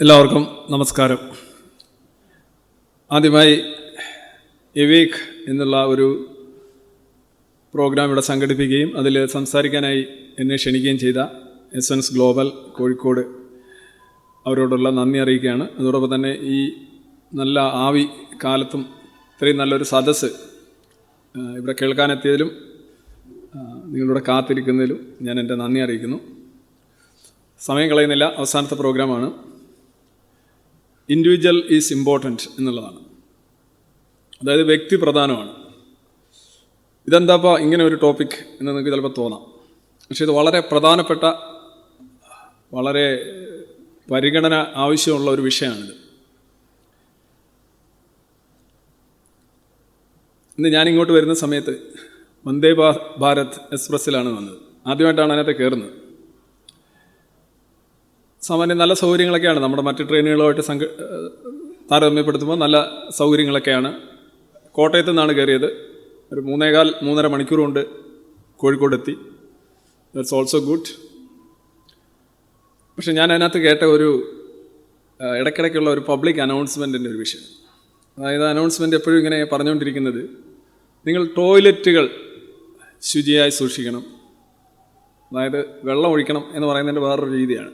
എല്ലാവർക്കും നമസ്കാരം. ആദ്യമായി എവേക്ക് എന്നുള്ള ഒരു പ്രോഗ്രാം ഇവിടെ സംഘടിപ്പിക്കുകയും അതിൽ സംസാരിക്കാനായി എന്നെ ക്ഷണിക്കുകയും ചെയ്ത എസൻസ് ഗ്ലോബൽ കോഴിക്കോട് അവരോടുള്ള നന്ദി അറിയിക്കുകയാണ്. അതോടൊപ്പം തന്നെ ഈ നല്ല ആവി കാലത്തും ഇത്രയും നല്ലൊരു സദസ്സ് ഇവിടെ കേൾക്കാനെത്തിയതിലും നിങ്ങളിവിടെ കാത്തിരിക്കുന്നതിലും ഞാൻ എൻ്റെ നന്ദി അറിയിക്കുന്നു. സമയം കളയുന്നില്ല, അവസാനത്തെ പ്രോഗ്രാമാണ്. ഇൻഡിവിജ്വൽ ഈസ് ഇമ്പോർട്ടൻറ്റ് എന്നുള്ളതാണ്. അതായത് വ്യക്തി പ്രധാനമാണ്. ഇതെന്താപ്പോൾ ഇങ്ങനെ ഒരു ടോപ്പിക് എന്ന് നിങ്ങൾക്ക് ചിലപ്പോൾ തോന്നാം. പക്ഷേ ഇത് വളരെ പ്രധാനപ്പെട്ട, വളരെ പരിഗണന ആവശ്യമുള്ള ഒരു വിഷയമാണിത്. ഇന്ന് ഞാനിങ്ങോട്ട് വരുന്ന സമയത്ത് വന്ദേ ഭാരത് എക്സ്പ്രസ്സിലാണ് വന്നത്. ആദ്യമായിട്ടാണ് അതിനകത്ത് കയറുന്നത്. സാമാന്യം നല്ല സൗകര്യങ്ങളൊക്കെയാണ്, നമ്മുടെ മറ്റ് ട്രെയിനുകളുമായിട്ട് താരതമ്യപ്പെടുത്തുമ്പോൾ നല്ല സൗകര്യങ്ങളൊക്കെയാണ്. കോട്ടയത്തു നിന്നാണ് കയറിയത്. ഒരു 3.5 മണിക്കൂർ കൊണ്ട് കോഴിക്കോടെത്തി. That's also good. പക്ഷെ ഞാൻ അതിനകത്ത് കേട്ട ഒരു ഇടയ്ക്കിടയ്ക്കുള്ള ഒരു പബ്ലിക് അനൗൺസ്മെൻറ്റിൻ്റെ ഒരു വിഷയം. അതായത് അനൗൺസ്മെൻറ്റ് എപ്പോഴും ഇങ്ങനെ പറഞ്ഞുകൊണ്ടിരിക്കുന്നത്, നിങ്ങൾ ടോയ്ലറ്റുകൾ ശുചിയായി സൂക്ഷിക്കണം, അതായത് വെള്ളം ഒഴിക്കണം എന്ന് പറയുന്നതിൻ്റെ വേറൊരു രീതിയാണ്.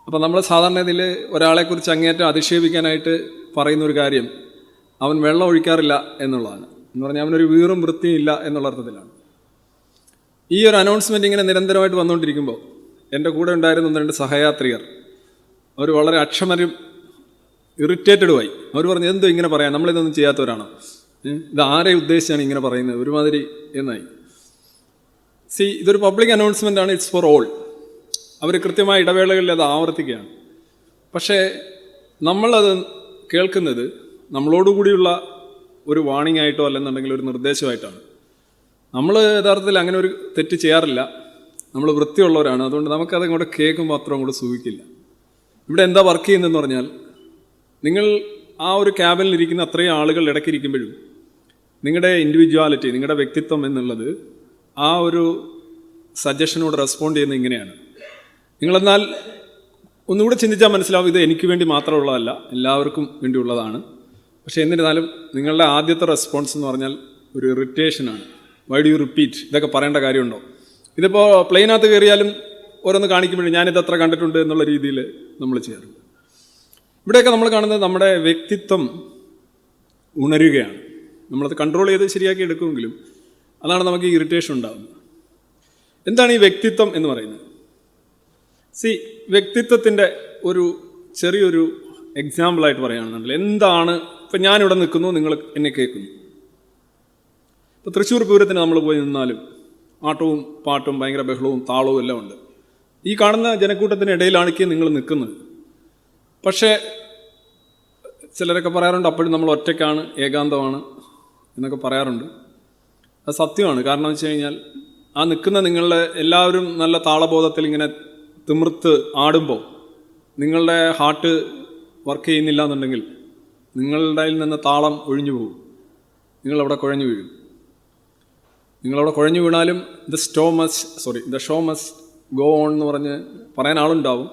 അപ്പോൾ നമ്മൾ സാധാരണ ഇതിൽ ഒരാളെക്കുറിച്ച് അങ്ങേയറ്റം അധിക്ഷേപിക്കാനായിട്ട് പറയുന്നൊരു കാര്യം അവൻ വെള്ളം ഒഴിക്കാറില്ല എന്നുള്ളതാണ്. എന്ന് പറഞ്ഞാൽ അവനൊരു വീറും വൃത്തിയും ഇല്ല എന്നുള്ള അർത്ഥത്തിലാണ്. ഈ ഒരു അനൗൺസ്മെൻറ്റ് ഇങ്ങനെ നിരന്തരമായിട്ട് വന്നുകൊണ്ടിരിക്കുമ്പോൾ എൻ്റെ കൂടെ ഉണ്ടായിരുന്ന 1-2 സഹയാത്രികർ അവർ വളരെ അക്ഷമരും ഇറിറ്റേറ്റഡുമായി. അവർ പറഞ്ഞു, എന്തോ ഇങ്ങനെ പറയാം, നമ്മളിതൊന്നും ചെയ്യാത്തവരാണോ, ഇത് ആരെ ഉദ്ദേശിച്ചാണ് ഇങ്ങനെ പറയുന്നത്, ഒരുമാതിരി എന്നായി. ഇതൊരു പബ്ലിക് അനൗൺസ്മെൻ്റ് ആണ്, ഇറ്റ്സ് ഫോർ ഓൾ. അവർ കൃത്യമായ ഇടവേളകളിൽ അത് ആവർത്തിക്കുകയാണ്. പക്ഷേ നമ്മളത് കേൾക്കുന്നത് നമ്മളോടുകൂടിയുള്ള ഒരു വാണിംഗ് ആയിട്ടോ അല്ലെന്നുണ്ടെങ്കിൽ ഒരു നിർദ്ദേശമായിട്ടാണ്. നമ്മൾ യഥാർത്ഥത്തിൽ അങ്ങനെ ഒരു തെറ്റ് ചെയ്യാറില്ല. നമ്മൾ വൃത്തിയുള്ളവരാണ്. അതുകൊണ്ട് നമുക്കത് ഇങ്ങോട്ട് കേൾക്കുമ്പോൾ അത്ര അങ്ങോട്ട് സൂഹിക്കില്ല. ഇവിടെ എന്താ വർക്ക് ചെയ്യുന്നതെന്ന് പറഞ്ഞാൽ, നിങ്ങൾ ആ ഒരു ക്യാബിനിലിരിക്കുന്ന അത്രയും ആളുകൾ ഇടയ്ക്കിരിക്കുമ്പോഴും നിങ്ങളുടെ ഇൻഡിവിജ്വാലിറ്റി, നിങ്ങളുടെ വ്യക്തിത്വം എന്നുള്ളത് ആ ഒരു സജഷനോട് റെസ്പോണ്ട് ചെയ്യുന്നത് ഇങ്ങനെയാണ്. നിങ്ങളെന്നാൽ ഒന്നുകൂടെ ചിന്തിച്ചാൽ മനസ്സിലാവും, ഇത് എനിക്ക് വേണ്ടി മാത്രമുള്ളതല്ല, എല്ലാവർക്കും വേണ്ടിയുള്ളതാണ്. പക്ഷേ എന്നിരുന്നാലും നിങ്ങളുടെ ആദ്യത്തെ റെസ്പോൺസ് എന്ന് പറഞ്ഞാൽ ഒരു ഇറിറ്റേഷനാണ്. വൈ ഡു യു റിപ്പീറ്റ്, ഇതൊക്കെ പറയേണ്ട കാര്യമുണ്ടോ? ഇതിപ്പോൾ പ്ലെയിനകത്ത് കയറിയാലും ഓരോന്ന് കാണിക്കുമ്പോഴും ഞാനിതത്ര കണ്ടിട്ടുണ്ട് എന്നുള്ള രീതിയിൽ നമ്മൾ ചെയ്യാറുണ്ട്. ഇവിടെയൊക്കെ നമ്മൾ കാണുന്നത് നമ്മുടെ വ്യക്തിത്വം ഉണരുകയാണ്. നമ്മളത് കൺട്രോൾ ചെയ്ത് ശരിയാക്കി എടുക്കുമെങ്കിലും അതാണ് നമുക്ക് ഈ ഇറിറ്റേഷൻ ഉണ്ടാകുന്നത്. എന്താണ് ഈ വ്യക്തിത്വം എന്ന് പറയുന്നത്? വ്യക്തിത്വത്തിൻ്റെ ഒരു ചെറിയൊരു എക്സാമ്പിളായിട്ട് പറയുകയാണെന്നുണ്ടെങ്കിൽ, എന്താണ് ഇപ്പം ഞാനിവിടെ നിൽക്കുന്നു, നിങ്ങൾ എന്നെ കേൾക്കുന്നു. ഇപ്പോൾ തൃശ്ശൂർ പൂരത്തിന് നമ്മൾ പോയി നിന്നാലും ആട്ടവും പാട്ടും ഭയങ്കര ബഹളവും താളവും എല്ലാം ഉണ്ട്. ഈ കാണുന്ന ജനക്കൂട്ടത്തിനിടയിലാണെങ്കിൽ നിങ്ങൾ നിൽക്കുന്നത്. പക്ഷേ ചിലരൊക്കെ പറയാറുണ്ട്, അപ്പോഴും നമ്മൾ ഒറ്റയ്ക്കാണ്, ഏകാന്തമാണ് എന്നൊക്കെ പറയാറുണ്ട്. അത് സത്യമാണ്. കാരണം എന്ന് വെച്ച് കഴിഞ്ഞാൽ, ആ നിൽക്കുന്ന നിങ്ങളുടെ എല്ലാവരും നല്ല താളബോധത്തിൽ ഇങ്ങനെ തിമിർത്ത് ആടുമ്പോൾ നിങ്ങളുടെ ഹാർട്ട് വർക്ക് ചെയ്യുന്നില്ല എന്നുണ്ടെങ്കിൽ നിങ്ങളുടെ നിന്ന് താളം ഒഴിഞ്ഞു പോകും. നിങ്ങളവിടെ കുഴഞ്ഞു വീഴും. നിങ്ങളവിടെ കുഴഞ്ഞു വീണാലും the show must go on എന്ന് പറഞ്ഞ് പറയാൻ ആളുണ്ടാവും.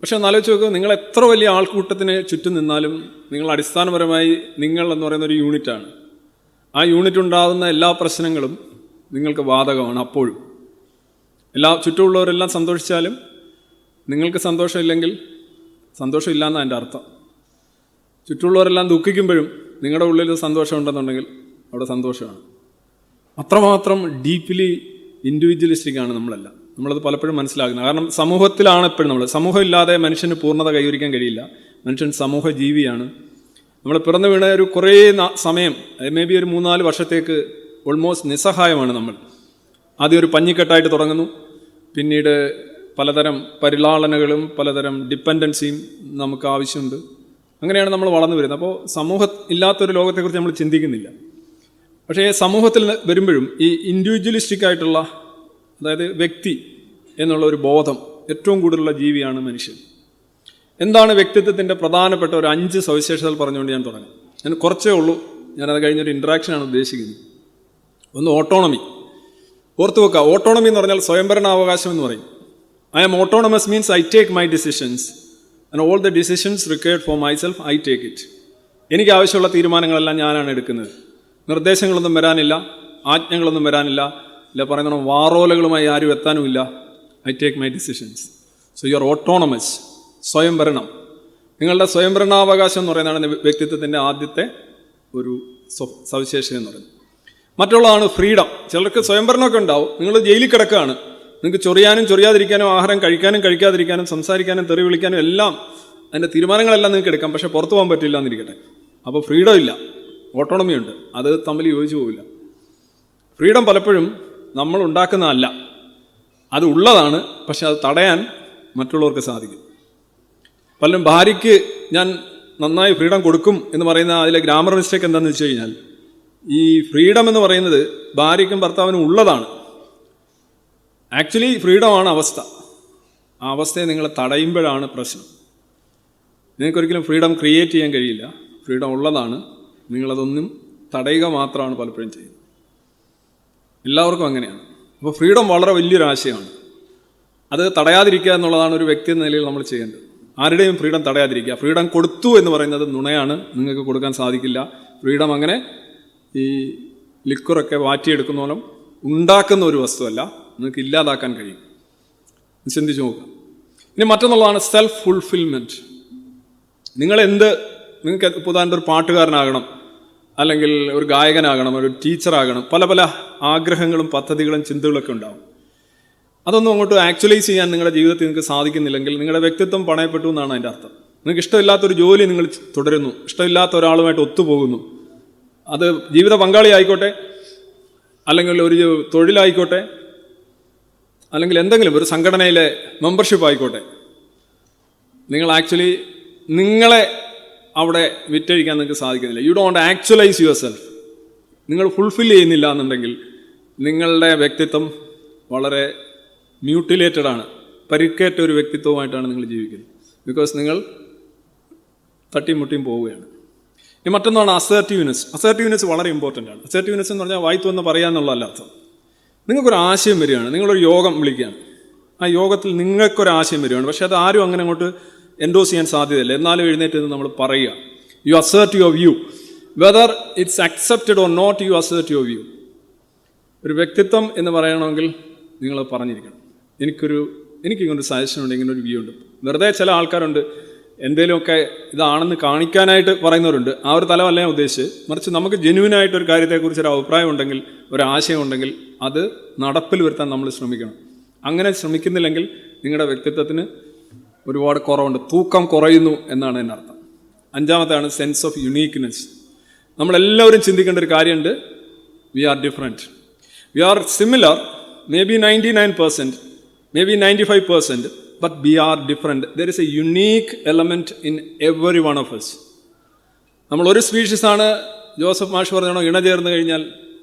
പക്ഷെ ഒന്ന് ആലോചിച്ച് നോക്കുക, നിങ്ങൾ എത്ര വലിയ ആൾക്കൂട്ടത്തിന് ചുറ്റും നിന്നാലും നിങ്ങൾ അടിസ്ഥാനപരമായി നിങ്ങൾ എന്ന് പറയുന്ന ഒരു യൂണിറ്റാണ്. ആ യൂണിറ്റ് ഉണ്ടാകുന്ന എല്ലാ പ്രശ്നങ്ങളും നിങ്ങൾക്ക് ബാധകമാണ്. അപ്പോഴും ചുറ്റുമുള്ളവരെല്ലാം സന്തോഷിച്ചാലും നിങ്ങൾക്ക് സന്തോഷമില്ലെങ്കിൽ സന്തോഷമില്ല എന്നാണ് എൻ്റെ അർത്ഥം. ചുറ്റുമുള്ളവരെല്ലാം ദുഃഖിക്കുമ്പോഴും നിങ്ങളുടെ ഉള്ളിൽ സന്തോഷം ഉണ്ടെന്നുണ്ടെങ്കിൽ അവിടെ സന്തോഷമാണ്. അത്രമാത്രം ഡീപ്ലി ഇൻഡിവിജ്വലിസ്റ്റിക്കാണ് നമ്മളെല്ലാം. നമ്മളത് പലപ്പോഴും മനസ്സിലാക്കുന്നത്. കാരണം സമൂഹത്തിലാണ് എപ്പോഴും നമ്മൾ. സമൂഹം ഇല്ലാതെ മനുഷ്യന് പൂർണ്ണത കൈവരിക്കാൻ കഴിയില്ല. മനുഷ്യൻ സമൂഹ ജീവിയാണ്. നമ്മൾ പിറന്നു വീണ ഒരു കുറേ സമയം, മേ ബി ഒരു 3-4 വർഷത്തേക്ക് ഓൾമോസ്റ്റ് നിസ്സഹായമാണ് നമ്മൾ. ആദ്യം ഒരു പഞ്ഞിക്കെട്ടായിട്ട് തുടങ്ങുന്നു. പിന്നീട് പലതരം പരിലാളനകളും പലതരം ഡിപ്പെൻഡൻസിയും നമുക്ക് ആവശ്യമുണ്ട്. അങ്ങനെയാണ് നമ്മൾ വളർന്നു വരുന്നത്. അപ്പോൾ സമൂഹം ഇല്ലാത്തൊരു ലോകത്തെക്കുറിച്ച് നമ്മൾ ചിന്തിക്കുന്നില്ല. പക്ഷേ സമൂഹത്തിൽ വരുമ്പോഴും ഈ ഇൻഡിവിജ്വലിസ്റ്റിക് ആയിട്ടുള്ള, അതായത് വ്യക്തി എന്നുള്ള ഒരു ബോധം ഏറ്റവും കൂടുതലുള്ള ജീവിയാണ് മനുഷ്യൻ. എന്താണ് വ്യക്തിത്വത്തിൻ്റെ പ്രധാനപ്പെട്ട ഒരു 5 സവിശേഷതകൾ പറഞ്ഞുകൊണ്ട് ഞാൻ തുടങ്ങി. ഞാൻ കുറച്ചേ ഉള്ളൂ, ഞാനത് കഴിഞ്ഞൊരു ഇൻട്രാക്ഷനാണ് ഉദ്ദേശിക്കുന്നത്. ഒന്ന്, ഓട്ടോണമി. ഓർത്തു വെക്കുക, ഓട്ടോണമി എന്ന് പറഞ്ഞാൽ സ്വയംഭരണാവകാശം എന്ന് പറയും. I am autonomous means I take my decisions and all the decisions required for myself I take it. എനിക്ക് ആവശ്യമുള്ള തീരുമാനങ്ങളെല്ലാം ഞാനാണ് എടുക്കുന്നത്. നിർദ്ദേശങ്ങളൊന്നും വരാനില്ല, ആജ്ഞകളൊന്നും വരാനില്ല, ഇല്ല പറയുന്ന വാറോലകളുമായി ആരും എത്താനുമില്ല. I take my decisions. So you are autonomous. സ്വയംഭരണം. നിങ്ങളുടെ സ്വയംഭരണാവകാശം എന്ന് പറയുന്നതാണ് വ്യക്തിത്വത്തിൻ്റെ ആദ്യത്തെ ഒരു സവിശേഷത എന്ന് പറയുന്നത്. മറ്റുള്ളതാണ് ഫ്രീഡം. ചിലർക്ക് സ്വയംഭരണമൊക്കെ ഉണ്ടാവും. നിങ്ങൾ ജയിലിൽ കിടക്കുകയാണ്, നിങ്ങൾക്ക് ചൊറിയാനും ചൊറിയാതിരിക്കാനും, ആഹാരം കഴിക്കാനും കഴിക്കാതിരിക്കാനും, സംസാരിക്കാനും തെറി വിളിക്കാനും എല്ലാം അതിൻ്റെ തീരുമാനങ്ങളെല്ലാം നിങ്ങൾക്ക് എടുക്കാം. പക്ഷേ പുറത്തു പോകാൻ പറ്റില്ല എന്നിരിക്കട്ടെ. അപ്പോൾ ഫ്രീഡം ഇല്ല, ഓട്ടോണമി ഉണ്ട്. അത് തമ്മിൽ യോജിച്ചു പോവില്ല. ഫ്രീഡം പലപ്പോഴും നമ്മൾ ഉണ്ടാക്കുന്നതല്ല, അത് ഉള്ളതാണ്. പക്ഷെ അത് തടയാൻ മറ്റുള്ളവർക്ക് സാധിക്കും. പലരും ഭാര്യയ്ക്ക് ഞാൻ നന്നായി ഫ്രീഡം കൊടുക്കും എന്ന് പറയുന്ന അതിലെ ഗ്രാമർ മിസ്റ്റേക്ക് എന്താണെന്ന് വെച്ച് കഴിഞ്ഞാൽ, ഈ ഫ്രീഡം എന്ന് പറയുന്നത് ഭാര്യയ്ക്കും ഭർത്താവിനും ഉള്ളതാണ്. ആക്ച്വലി ഫ്രീഡമാണ് അവസ്ഥ. ആ അവസ്ഥയെ നിങ്ങൾ തടയുമ്പോഴാണ് പ്രശ്നം. നിങ്ങൾക്കൊരിക്കലും ഫ്രീഡം ക്രിയേറ്റ് ചെയ്യാൻ കഴിയില്ല. ഫ്രീഡം ഉള്ളതാണ്, നിങ്ങളതൊന്നും തടയുക മാത്രമാണ് പലപ്പോഴും ചെയ്യുന്നത്. എല്ലാവർക്കും അങ്ങനെയാണ്. അപ്പോൾ ഫ്രീഡം വളരെ വലിയൊരു ആശയമാണ്. അത് തടയാതിരിക്കുക എന്നുള്ളതാണ് ഒരു വ്യക്തി എന്ന നിലയിൽ നമ്മൾ ചെയ്യേണ്ടത്. ആരുടെയും ഫ്രീഡം തടയാതിരിക്കുക. ഫ്രീഡം കൊടുത്തു എന്ന് പറയുന്നത് നുണയാണ്, നിങ്ങൾക്ക് കൊടുക്കാൻ സാധിക്കില്ല. ഫ്രീഡം അങ്ങനെ ഈ ലിക്വറൊക്കെ വാറ്റിയെടുക്കുന്നോളം ഉണ്ടാക്കുന്ന ഒരു വസ്തുവല്ല, നിങ്ങൾക്ക് ഇല്ലാതാക്കാൻ കഴിയും. ചിന്തിച്ചു നോക്കുക. ഇനി മറ്റൊന്നുള്ളതാണ് സെൽഫ് ഫുൾഫിൽമെൻറ്റ്. നിങ്ങൾക്ക് ഉദാഹരണത്തിന് ഒരു പാട്ടുകാരനാകണം, അല്ലെങ്കിൽ ഒരു ഗായകനാകണം, ഒരു ടീച്ചറാകണം, പല പല ആഗ്രഹങ്ങളും പദ്ധതികളും ചിന്തകളൊക്കെ ഉണ്ടാവും. അതൊന്നും അങ്ങോട്ട് ആക്ച്വലൈസ് ചെയ്യാൻ നിങ്ങളുടെ ജീവിതത്തിൽ നിങ്ങൾക്ക് സാധിക്കുന്നില്ലെങ്കിൽ നിങ്ങളുടെ വ്യക്തിത്വം പണയപ്പെട്ടു എന്നാണ് അതിൻ്റെ അർത്ഥം. നിങ്ങൾക്ക് ഇഷ്ടമില്ലാത്തൊരു ജോലി നിങ്ങൾ തുടരുന്നു, ഇഷ്ടമില്ലാത്ത ഒരാളുമായിട്ട് ഒത്തുപോകുന്നു. അത് ജീവിത പങ്കാളി ആയിക്കോട്ടെ, അല്ലെങ്കിൽ ഒരു തൊഴിലായിക്കോട്ടെ, അല്ലെങ്കിൽ എന്തെങ്കിലും ഒരു സംഘടനയിലെ മെമ്പർഷിപ്പ് ആയിക്കോട്ടെ. നിങ്ങൾ ആക്ച്വലി നിങ്ങളെ അവിടെ വിറ്റഴിക്കാൻ നിങ്ങൾക്ക് സാധിക്കുന്നില്ല. You don't actualise your self. നിങ്ങൾ ഫുൾഫിൽ ചെയ്യുന്നില്ല എന്നുണ്ടെങ്കിൽ നിങ്ങളുടെ വ്യക്തിത്വം വളരെ മ്യൂട്ടിലേറ്റഡ് ആണ്. പരിക്കേറ്റ ഒരു വ്യക്തിത്വമായിട്ടാണ് നിങ്ങൾ ജീവിക്കുന്നത്. ബിക്കോസ് നിങ്ങൾ തട്ടിമുട്ടിയും പോവുകയാണ്. ഇനി മറ്റൊന്നാണ് അസേർട്ടീവ്നെസ്. അസേർട്ടീവ്നെസ് വളരെ ഇമ്പോർട്ടൻ്റ് ആണ്. അസേർട്ടീവ്നെസ് എന്ന് പറഞ്ഞാൽ വായിത്തു വന്ന് പറയാന്നുള്ളതല്ല അർത്ഥം. നിങ്ങൾക്കൊരു ആശയം വരികയാണ്, നിങ്ങളൊരു യോഗം വിളിക്കുകയാണ്. ആ യോഗത്തിൽ നിങ്ങൾക്കൊരാശയം വരികയാണ്. പക്ഷേ അത് ആരും അങ്ങനെ അങ്ങോട്ട് എൻഡോസ് ചെയ്യാൻ സാധ്യതയില്ല. എന്നാലും എഴുന്നേറ്റ് നമ്മൾ പറയുക. You assert your view. Whether it's accepted or not, you assert your view. ഒരു വ്യക്തിത്വം എന്ന് പറയണമെങ്കിൽ നിങ്ങൾ പറഞ്ഞിരിക്കണം. എനിക്കിങ്ങനൊരു സജഷൻ ഉണ്ട്, ഇങ്ങനൊരു വ്യൂ ഉണ്ട്. വെറുതെ ചില ആൾക്കാരുണ്ട് എന്തെങ്കിലുമൊക്കെ ഇതാണെന്ന് കാണിക്കാനായിട്ട് പറയുന്നവരുണ്ട്. ആ ഒരു തലമല്ല ഞാൻ ഉദ്ദേശിച്ച്. മറിച്ച് നമുക്ക് ജെന്യുവിനായിട്ടൊരു കാര്യത്തെക്കുറിച്ച് ഒരു അഭിപ്രായം ഉണ്ടെങ്കിൽ, ഒരാശയം ഉണ്ടെങ്കിൽ അത് നടപ്പിൽ വരുത്താൻ നമ്മൾ ശ്രമിക്കണം. അങ്ങനെ ശ്രമിക്കുന്നില്ലെങ്കിൽ നിങ്ങളുടെ വ്യക്തിത്വത്തിന് ഒരുപാട് കുറവുണ്ട്, തൂക്കം കുറയുന്നു എന്നാണ് എൻ്റെ അർത്ഥം. അഞ്ചാമത്തെയാണ് സെൻസ് ഓഫ് യുണീക്ക്നെസ്. നമ്മളെല്ലാവരും ചിന്തിക്കേണ്ട ഒരു കാര്യമുണ്ട്. We are different. We are similar, maybe 99%, maybe 95%, but we are different. There is a unique element in every one of us. നമ്മളൊരു സ്പീഷീസാണ്. ജോസഫ് മാഷ് പറഞ്ഞോ, ഇണ ചേർന്ന് കഴിഞ്ഞാൽ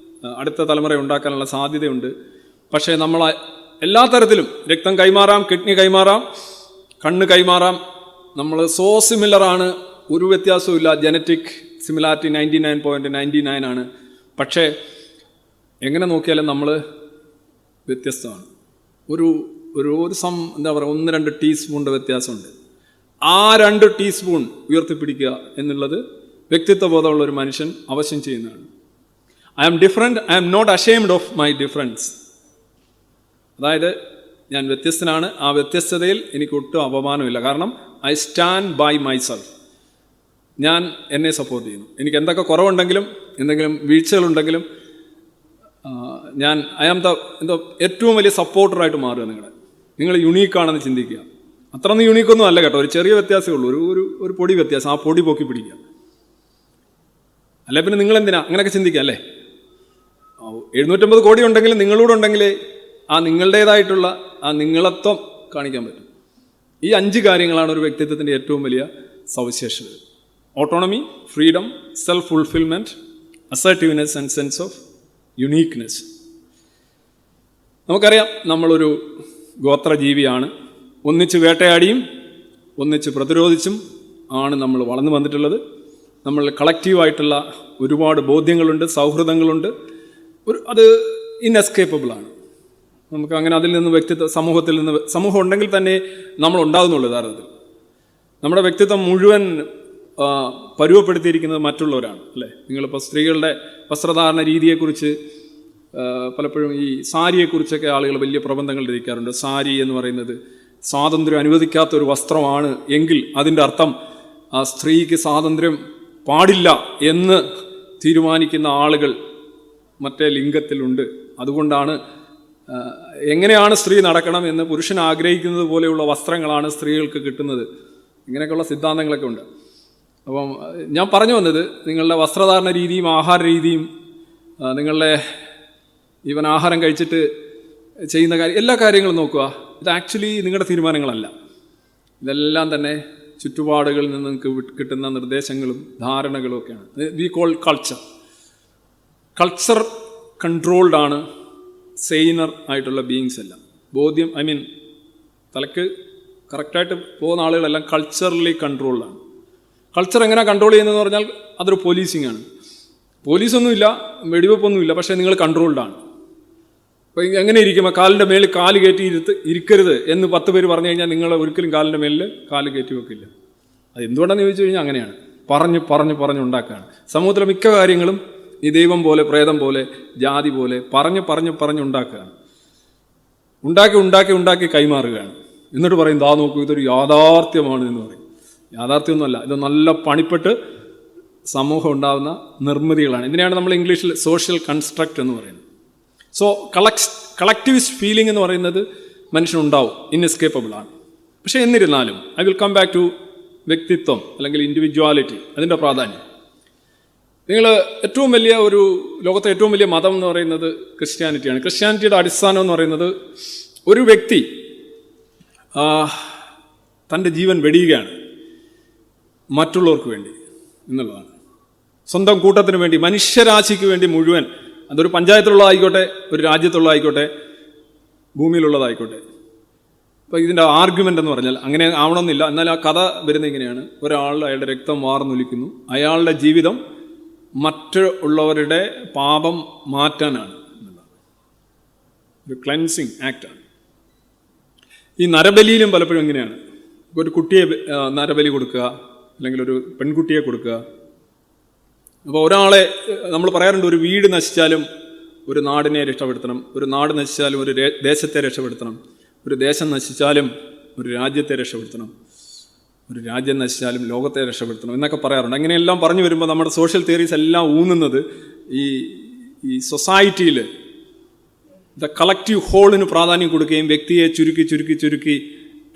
അടുത്ത തലമുറ ഉണ്ടാക്കാനുള്ള സാധ്യതയുണ്ട്. പക്ഷേ നമ്മൾ എല്ലാ തരത്തിലും രക്തം കൈമാറാം, കിഡ്നി കൈമാറാം, കണ്ണ് കൈമാറാം. നമ്മൾ സോ സിമിലറാണ്, ഒരു വ്യത്യാസവും ഇല്ല. ജനറ്റിക് സിമിലാരിറ്റി 99.99 ആണ്. പക്ഷേ എങ്ങനെ നോക്കിയാലും നമ്മൾ വ്യത്യസ്തമാണ്. ഒരു എന്താ പറയുക, 1-2 ടീസ്പൂണിൻ്റെ വ്യത്യാസമുണ്ട്. ആ 2 ടീസ്പൂൺ ഉയർത്തിപ്പിടിക്കുക എന്നുള്ളത് വ്യക്തിത്വബോധമുള്ള ഒരു മനുഷ്യൻ അവശ്യം ചെയ്യുന്നതാണ്. I am different, I am not ashamed of my difference. അതായത് ഞാൻ വ്യത്യസ്തനാണ്, ആ വ്യത്യസ്തതയിൽ എനിക്ക് ഒട്ടും അപമാനമില്ല. കാരണം ഐ സ്റ്റാൻഡ് ബൈ മൈസെൽഫ്. ഞാൻ എന്നെ സപ്പോർട്ട് ചെയ്യുന്നു. എനിക്ക് എന്തൊക്കെ കുറവുണ്ടെങ്കിലും, എന്തെങ്കിലും വീഴ്ചകളുണ്ടെങ്കിലും ഞാൻ ഏറ്റവും വലിയ സപ്പോർട്ടറായിട്ട് മാറുക. നിങ്ങൾ യുണീക്കാണെന്ന് ചിന്തിക്കുക. അത്രയൊന്നും യൂണീക്കൊന്നും അല്ല കേട്ടോ, ഒരു ചെറിയ വ്യത്യാസമേ ഉള്ളൂ, ഒരു പൊടി വ്യത്യാസം. ആ പൊടി പൊക്കി പിടിക്കുക. അല്ലെ പിന്നെ നിങ്ങൾ എന്തിനാ അങ്ങനെയൊക്കെ ചിന്തിക്കുക? അല്ലേ, 750 കോടി ഉണ്ടെങ്കിൽ നിങ്ങളൂടെ ഉണ്ടെങ്കിൽ ആ നിങ്ങളുടേതായിട്ടുള്ള ആ നിങ്ങളത്വം കാണിക്കാൻ പറ്റും. ഈ 5 കാര്യങ്ങളാണ് ഒരു വ്യക്തിത്വത്തിൻ്റെ ഏറ്റവും വലിയ സവിശേഷത. Autonomy, freedom, self fulfilment, assertiveness and sense of uniqueness. നമുക്കറിയാം നമ്മളൊരു ഗോത്രജീവിയാണ്. ഒന്നിച്ച് വേട്ടയാടിയും ഒന്നിച്ച് പ്രതിരോധിച്ചും ആണ് നമ്മൾ വളർന്നു വന്നിട്ടുള്ളത്. നമ്മൾ കളക്റ്റീവായിട്ടുള്ള ഒരുപാട് ബോധ്യങ്ങളുണ്ട്, സൗഹൃദങ്ങളുണ്ട്. അത് ഇൻഎസ്കേപ്പബിളാണ്. നമുക്ക് അങ്ങനെ അതിൽ നിന്ന് സമൂഹത്തിൽ നിന്ന് സമൂഹം ഉണ്ടെങ്കിൽ തന്നെ നമ്മൾ ഉണ്ടാകുന്നുള്ളൂ യഥാർത്ഥത്തിൽ. നമ്മുടെ വ്യക്തിത്വം മുഴുവൻ പരുവപ്പെടുത്തിയിരിക്കുന്നത് മറ്റുള്ളവരാണ്, അല്ലേ? നിങ്ങളിപ്പോൾ സ്ത്രീകളുടെ വസ്ത്രധാരണ രീതിയെക്കുറിച്ച് പലപ്പോഴും ഈ സാരിയെക്കുറിച്ചൊക്കെ ആളുകൾ വലിയ പ്രബന്ധങ്ങൾ രചിക്കാറുണ്ട്. സാരി എന്ന് പറയുന്നത് സ്വാതന്ത്ര്യം അനുവദിക്കാത്ത ഒരു വസ്ത്രമാണ് എങ്കിൽ അതിൻ്റെ അർത്ഥം ആ സ്ത്രീക്ക് സ്വാതന്ത്ര്യം പാടില്ല എന്ന് തീരുമാനിക്കുന്ന ആളുകൾ മറ്റേ ലിംഗത്തിലുണ്ട്. അതുകൊണ്ടാണ് എങ്ങനെയാണ് സ്ത്രീ നടക്കണം എന്ന് പുരുഷൻ ആഗ്രഹിക്കുന്നത് പോലെയുള്ള വസ്ത്രങ്ങളാണ് സ്ത്രീകൾക്ക് കിട്ടുന്നത്. ഇങ്ങനെയൊക്കെയുള്ള സിദ്ധാന്തങ്ങളൊക്കെ ഉണ്ട്. അപ്പം ഞാൻ പറഞ്ഞു വന്നത്, നിങ്ങളുടെ വസ്ത്രധാരണ രീതിയും ആഹാര രീതിയും നിങ്ങളുടെ ഈവൻ ആഹാരം കഴിച്ചിട്ട് ചെയ്യുന്ന കാര്യം, എല്ലാ കാര്യങ്ങളും നോക്കുക. ഇത് ആക്ച്വലി നിങ്ങളുടെ തീരുമാനങ്ങളല്ല. ഇതെല്ലാം തന്നെ ചുറ്റുപാടുകളിൽ നിന്ന് നിങ്ങൾക്ക് കിട്ടുന്ന നിർദ്ദേശങ്ങളും ധാരണകളും ഒക്കെയാണ്. We call culture. Culture controlled ആണ് സെയിനർ ആയിട്ടുള്ള ബീയിങ്സ് എല്ലാം. ബോധ്യം, തലക്ക് കറക്റ്റായിട്ട് പോകുന്ന ആളുകളെല്ലാം കൾച്ചറലി കൺട്രോൾഡാണ്. കൾച്ചർ എങ്ങനെ കൺട്രോൾ ചെയ്യുന്നതെന്ന് പറഞ്ഞാൽ അതൊരു പോലീസിങ് ആണ്. പോലീസൊന്നുമില്ല, വെടിവെപ്പൊന്നുമില്ല, പക്ഷേ നിങ്ങൾ കൺട്രോൾഡാണ്. അപ്പോൾ എങ്ങനെ ഇരിക്കുമ്പോൾ കാലിൻ്റെ മേളിൽ കാല് കയറ്റി ഇരിക്കരുത് എന്ന് 10 പേര് പറഞ്ഞു കഴിഞ്ഞാൽ നിങ്ങൾ ഒരിക്കലും കാലിൻ്റെ മേലിൽ കാല് കയറ്റി വെക്കില്ല. അത് എന്തുകൊണ്ടാണെന്ന് ചോദിച്ചു കഴിഞ്ഞാൽ അങ്ങനെയാണ്, പറഞ്ഞുണ്ടാക്കുകയാണ്. സമൂഹത്തിലെ മിക്ക കാര്യങ്ങളും ഈ ദൈവം പോലെ, പ്രേതം പോലെ, ജാതി പോലെ പറഞ്ഞുണ്ടാക്കുകയാണ്. ഉണ്ടാക്കി കൈമാറുകയാണ്. എന്നിട്ട് പറയും, ദാ നോക്കൂ, ഇതൊരു യാഥാർത്ഥ്യമാണ് എന്ന് പറയും. യാഥാർത്ഥ്യമൊന്നുമല്ല, ഇത് നല്ല പണിപ്പെട്ട് സമൂഹം ഉണ്ടാകുന്ന നിർമ്മിതികളാണ്. ഇതിനെയാണ് നമ്മൾ ഇംഗ്ലീഷിൽ സോഷ്യൽ കൺസ്ട്രക്റ്റ് എന്ന് പറയുന്നത്. സോ കളക്ടിവിസ്റ്റ് ഫീലിംഗ് എന്ന് പറയുന്നത് മനുഷ്യനുണ്ടാവും, ഇൻഎസ്കേപ്പബിൾ ആണ്. പക്ഷേ എന്നിരുന്നാലും I will come back to വ്യക്തിത്വം അല്ലെങ്കിൽ ഇൻഡിവിജ്വാലിറ്റി, അതിൻ്റെ പ്രാധാന്യം. നിങ്ങൾ ലോകത്തെ ഏറ്റവും വലിയ മതം എന്ന് പറയുന്നത് ക്രിസ്ത്യാനിറ്റിയാണ്. ക്രിസ്ത്യാനിറ്റിയുടെ അടിസ്ഥാനം എന്ന് പറയുന്നത് ഒരു വ്യക്തി തൻ്റെ ജീവൻ വെടിയുകയാണ് മറ്റുള്ളവർക്ക് വേണ്ടി എന്നുള്ളതാണ്. സ്വന്തം കൂട്ടത്തിന് വേണ്ടി, മനുഷ്യരാശിക്ക് വേണ്ടി മുഴുവൻ. അതൊരു പഞ്ചായത്തിലുള്ളതായിക്കോട്ടെ, ഒരു രാജ്യത്തുള്ളതായിക്കോട്ടെ, ഭൂമിയിലുള്ളതായിക്കോട്ടെ. അപ്പോൾ ഇതിൻ്റെ ആർഗ്യുമെൻ്റ് എന്ന് പറഞ്ഞാൽ അങ്ങനെ ആവണമെന്നില്ല. എന്നാൽ ആ കഥ വരുന്നത് ഇങ്ങനെയാണ്. ഒരാൾ അയാളുടെ രക്തം വാർന്നൊലിക്കുന്നു. അയാളുടെ ജീവിതം മറ്റുള്ളവരുടെ പാപം മാറ്റാനാണ് എന്നുള്ളതാണ്. ഒരു ക്ലെൻസിങ് ആക്റ്റാണ്. ഈ നരബലിയിലും പലപ്പോഴും ഇങ്ങനെയാണ്. ഒരു കുട്ടിയെ നരബലി കൊടുക്കുക, അല്ലെങ്കിൽ ഒരു പെൺകുട്ടിയെ കൊടുക്കുക. അപ്പോൾ ഒരാളെ നമ്മൾ പറയാറുണ്ട്, ഒരു വീട് നശിച്ചാലും ഒരു നാടിനെ രക്ഷപ്പെടുത്തണം, ഒരു നാട് നശിച്ചാലും ഒരു ദേശത്തെ രക്ഷപ്പെടുത്തണം, ഒരു ദേശം നശിച്ചാലും ഒരു രാജ്യത്തെ രക്ഷപ്പെടുത്തണം, ഒരു രാജ്യം നശിച്ചാലും ലോകത്തെ രക്ഷപ്പെടുത്തണം എന്നൊക്കെ പറയാറുണ്ട്. അങ്ങനെയെല്ലാം പറഞ്ഞു വരുമ്പോൾ നമ്മുടെ സോഷ്യൽ തിയറീസ് എല്ലാം ഊന്നുന്നത് ഈ സൊസൈറ്റിയിൽ ദ കളക്റ്റീവ് ഹോളിന് പ്രാധാന്യം കൊടുക്കുകയും വ്യക്തിയെ ചുരുക്കി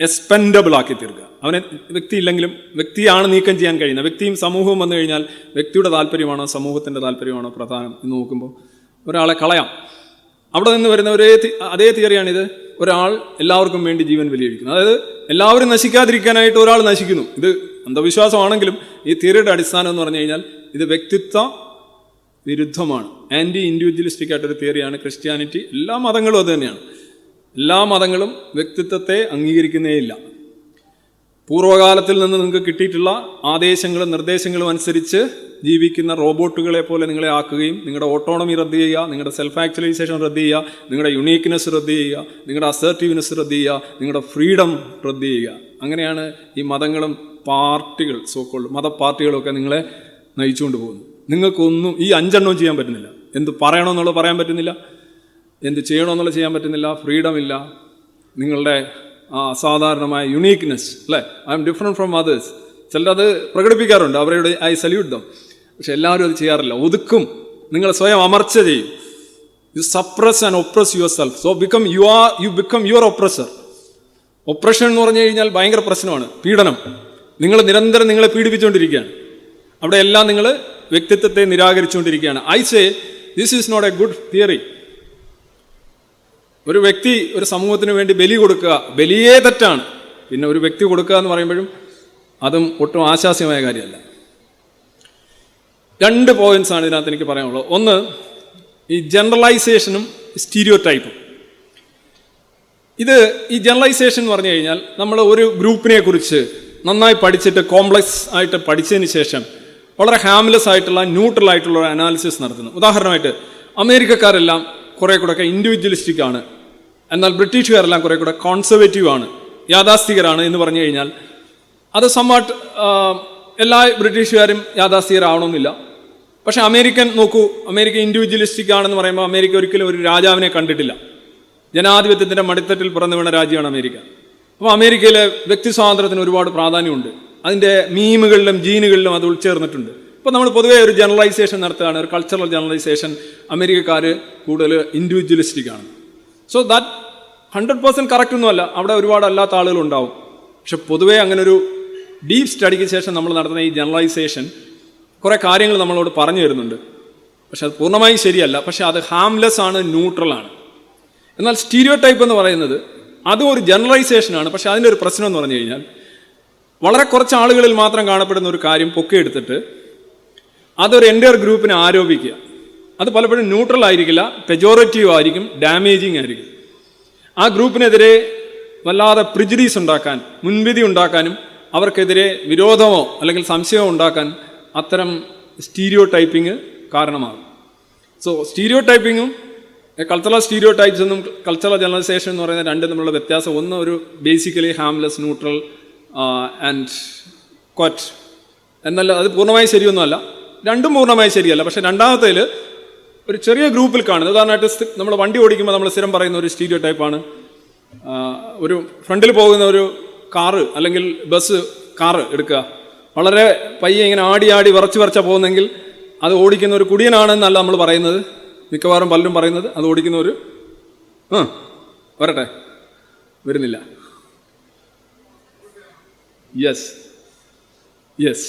എക്സ്പെൻഡബിൾ ആക്കി തീർക്കുക. അവനെ വ്യക്തി ഇല്ലെങ്കിലും വ്യക്തിയാണ് നീക്കം ചെയ്യാൻ കഴിയുന്നത്. വ്യക്തിയും സമൂഹവും വന്നു കഴിഞ്ഞാൽ വ്യക്തിയുടെ താല്പര്യമാണോ സമൂഹത്തിൻ്റെ താല്പര്യമാണോ പ്രധാനം എന്ന് നോക്കുമ്പോൾ ഒരാളെ കളയാം. അവിടെ നിന്ന് വരുന്ന അതേ തിയറിയാണിത്. ഒരാൾ എല്ലാവർക്കും വേണ്ടി ജീവൻ ബലികഴിക്കുന്നു. അതായത് എല്ലാവരും നശിക്കാതിരിക്കാനായിട്ട് ഒരാൾ നശിക്കുന്നു. ഇത് അന്ധവിശ്വാസമാണെങ്കിലും ഈ തിയറിയുടെ അടിസ്ഥാനം എന്ന് പറഞ്ഞു കഴിഞ്ഞാൽ ഇത് വ്യക്തിത്വ വിരുദ്ധമാണ്. ആൻറ്റി ഇൻഡിവിജ്വലിസ്റ്റിക് ആയിട്ടൊരു തിയറിയാണ് ക്രിസ്ത്യാനിറ്റി. എല്ലാ മതങ്ങളും അത് തന്നെയാണ്. എല്ലാ മതങ്ങളും വ്യക്തിത്വത്തെ അംഗീകരിക്കുന്നേയില്ല. പൂർവ്വകാലത്തിൽ നിന്ന് നിങ്ങൾക്ക് കിട്ടിയിട്ടുള്ള ആദേശങ്ങളും നിർദ്ദേശങ്ങളും അനുസരിച്ച് ജീവിക്കുന്ന റോബോട്ടുകളെ പോലെ നിങ്ങളെ ആക്കുകയും നിങ്ങളുടെ ഓട്ടോണമി റദ്ദ് ചെയ്യുക, നിങ്ങളുടെ സെൽഫ് ആക്ച്വലൈസേഷൻ റദ്ദ് ചെയ്യുക, നിങ്ങളുടെ യുണീക്ക്നെസ് റദ്ദ് ചെയ്യുക, നിങ്ങളുടെ അസർട്ടീവ്നെസ് റദ്ദ് ചെയ്യുക, നിങ്ങളുടെ ഫ്രീഡം റദ്ദ് ചെയ്യുക. അങ്ങനെയാണ് ഈ മതങ്ങളും പാർട്ടികൾ, സോക്കോൾഡ് മത പാർട്ടികളൊക്കെ നിങ്ങളെ നയിച്ചുകൊണ്ട് പോകുന്നത്. നിങ്ങൾക്കൊന്നും ഈ 5 എണ്ണവും ചെയ്യാൻ പറ്റുന്നില്ല. എന്ത് പറയണമെന്നുള്ളത് പറയാൻ പറ്റുന്നില്ല, എന്ത് ചെയ്യണമെന്നുള്ളത് ചെയ്യാൻ പറ്റുന്നില്ല, ഫ്രീഡം ഇല്ല, നിങ്ങളുടെ അസാധാരണമായ യുണീക്ക്നെസ്, അല്ലേ, I am different from others. ചിലരത് പ്രകടിപ്പിക്കാറുണ്ട്, അവരുടെ ഐ സല്യൂട്ട് ദം. പക്ഷെ എല്ലാവരും അത് ചെയ്യാറില്ല. ഒതുക്കും, നിങ്ങൾ സ്വയം അമർച്ച ചെയ്യും. You suppress and oppress yourself. So you become your oppressor. Oppression എന്ന് പറഞ്ഞു കഴിഞ്ഞാൽ ഭയങ്കര പ്രശ്നമാണ്, പീഡനം. നിങ്ങൾ നിരന്തരം നിങ്ങളെ പീഡിപ്പിച്ചുകൊണ്ടിരിക്കുകയാണ്. അവിടെ എല്ലാം നിങ്ങൾ വ്യക്തിത്വത്തെ നിരാകരിച്ചുകൊണ്ടിരിക്കുകയാണ്. I say this is not a good theory. ഒരു വ്യക്തി ഒരു സമൂഹത്തിന് വേണ്ടി ബലി കൊടുക്കുക, ബലിയേ തെറ്റാണ്. പിന്നെ ഒരു വ്യക്തി കൊടുക്കുക എന്ന് പറയുമ്പോഴും അതും ഒട്ടും ആശാസ്യമായ കാര്യമല്ല. 2 പോയിന്റ്സാണ് ഇതിനകത്ത് എനിക്ക് പറയാനുള്ളത്. ഒന്ന്, ഈ ജനറലൈസേഷനും സ്റ്റീരിയോ ടൈപ്പും. ഈ ജനറലൈസേഷൻ എന്ന് പറഞ്ഞു കഴിഞ്ഞാൽ നമ്മൾ ഒരു ഗ്രൂപ്പിനെ കുറിച്ച് നന്നായി പഠിച്ചിട്ട് കോംപ്ലക്സ് ആയിട്ട് പഠിച്ചതിന് ശേഷം വളരെ ഹാംലെസ് ആയിട്ടുള്ള ന്യൂട്രൽ ആയിട്ടുള്ള ഒരു അനാലിസിസ് നടത്തുന്നു. ഉദാഹരണമായിട്ട് അമേരിക്കക്കാരെല്ലാം കുറേ കൂടെയൊക്കെ ഇൻഡിവിജ്വലിസ്റ്റിക് ആണ്, എന്നാൽ ബ്രിട്ടീഷുകാരെല്ലാം കുറേ കൂടെ കോൺസർവേറ്റീവ് ആണ്, യാഥാസ്ഥികരാണ് എന്ന് പറഞ്ഞു കഴിഞ്ഞാൽ അത് സമ്മാട്ട് എല്ലാ ബ്രിട്ടീഷുകാരും യാഥാസ്ഥികരാവണമെന്നില്ല. പക്ഷേ അമേരിക്കൻ നോക്കൂ, അമേരിക്ക ഇൻഡിവിജ്വലിസ്റ്റിക് ആണെന്ന് പറയുമ്പോൾ അമേരിക്ക ഒരിക്കലും ഒരു രാജാവിനെ കണ്ടിട്ടില്ല. ജനാധിപത്യത്തിൻ്റെ മടിത്തട്ടിൽ പിറന്നു വീണ രാജ്യമാണ് അമേരിക്ക. അപ്പോൾ അമേരിക്കയിലെ വ്യക്തി സ്വാതന്ത്ര്യത്തിന് ഒരുപാട് പ്രാധാന്യമുണ്ട്. അതിൻ്റെ മീമുകളിലും ജീനുകളിലും അത് ഉൾച്ചേർന്നിട്ടുണ്ട്. ഇപ്പോൾ നമ്മൾ പൊതുവേ ഒരു ജനറലൈസേഷൻ നടത്തുകയാണ്, ഒരു കൾച്ചറൽ ജനറലൈസേഷൻ. അമേരിക്കക്കാർ കൂടുതൽ ഇൻഡിവിജ്വലിസ്റ്റിക് ആണ്. സോ ദാറ്റ് 100% കറക്റ്റ് ഒന്നുമല്ല, അവിടെ ഒരുപാട് അല്ലാത്ത ആളുകളുണ്ടാവും. പക്ഷെ പൊതുവേ അങ്ങനൊരു ഡീപ്പ് സ്റ്റഡിക്ക് ശേഷം നമ്മൾ നടത്തുന്ന ഈ ജനറലൈസേഷൻ കുറേ കാര്യങ്ങൾ നമ്മളോട് പറഞ്ഞു തരുന്നുണ്ട്. പക്ഷെ അത് പൂർണ്ണമായും ശരിയല്ല. പക്ഷെ അത് ഹാംലെസ് ആണ്, ന്യൂട്രലാണ്. എന്നാൽ സ്റ്റീരിയോ ടൈപ്പ് എന്ന് പറയുന്നത് അതും ഒരു ജനറലൈസേഷനാണ്. പക്ഷെ അതിൻ്റെ ഒരു പ്രശ്നം എന്ന് പറഞ്ഞു കഴിഞ്ഞാൽ വളരെ കുറച്ച് ആളുകളിൽ മാത്രം കാണപ്പെടുന്ന ഒരു കാര്യം പൊക്കിയെടുത്തിട്ട് അതൊരു എൻ്റയർ ഗ്രൂപ്പിനെ ആരോപിക്കുക. അത് പലപ്പോഴും ന്യൂട്രൽ ആയിരിക്കില്ല, പെജോറേറ്റീവ് ആയിരിക്കും, ഡാമേജിങ് ആയിരിക്കും. ആ ഗ്രൂപ്പിനെതിരെ വല്ലാതെ പ്രിജുഡീസ് ഉണ്ടാക്കാൻ, മുൻവിധി ഉണ്ടാക്കാനും അവർക്കെതിരെ വിരോധമോ അല്ലെങ്കിൽ സംശയമോ ഉണ്ടാക്കാൻ അത്തരം സ്റ്റീരിയോ ടൈപ്പിംഗ് കാരണമാകും. സോ സ്റ്റീരിയോ ടൈപ്പിങ്ങും കൾച്ചറൽ സ്റ്റീരിയോ ടൈപ്സ് എന്നും കൾച്ചറൽ ജനറലൈസേഷൻ എന്ന് പറയുന്ന രണ്ടും തമ്മിലുള്ള വ്യത്യാസം, ഒന്ന് ഒരു basically harmless, neutral and quiet എന്നല്ല. അത് പൂർണ്ണമായി ശരിയൊന്നുമല്ല, രണ്ടും പൂർണ്ണമായി ശരിയല്ല. പക്ഷേ രണ്ടാമത്തേൽ ഒരു ചെറിയ ഗ്രൂപ്പിൽ കാണുന്നത്, ഉദാഹരണമായിട്ട് നമ്മൾ വണ്ടി ഓടിക്കുമ്പോൾ നമ്മൾ സ്ഥിരം പറയുന്ന ഒരു സ്റ്റീരിയോ ടൈപ്പാണ്, ഒരു ഫ്രണ്ടിൽ പോകുന്ന ഒരു കാറ് അല്ലെങ്കിൽ ബസ് കാറ് എടുക്കുക, വളരെ പയ്യെ ഇങ്ങനെ ആടി ആടി വിറച്ചാൽ പോകുന്നെങ്കിൽ അത് ഓടിക്കുന്ന ഒരു കുടിയനാണെന്നല്ല നമ്മൾ പറയുന്നത്. മിക്കവാറും പലരും പറയുന്നത് അത് ഓടിക്കുന്ന ഒരു വരട്ടെ വരുന്നില്ല. യെസ്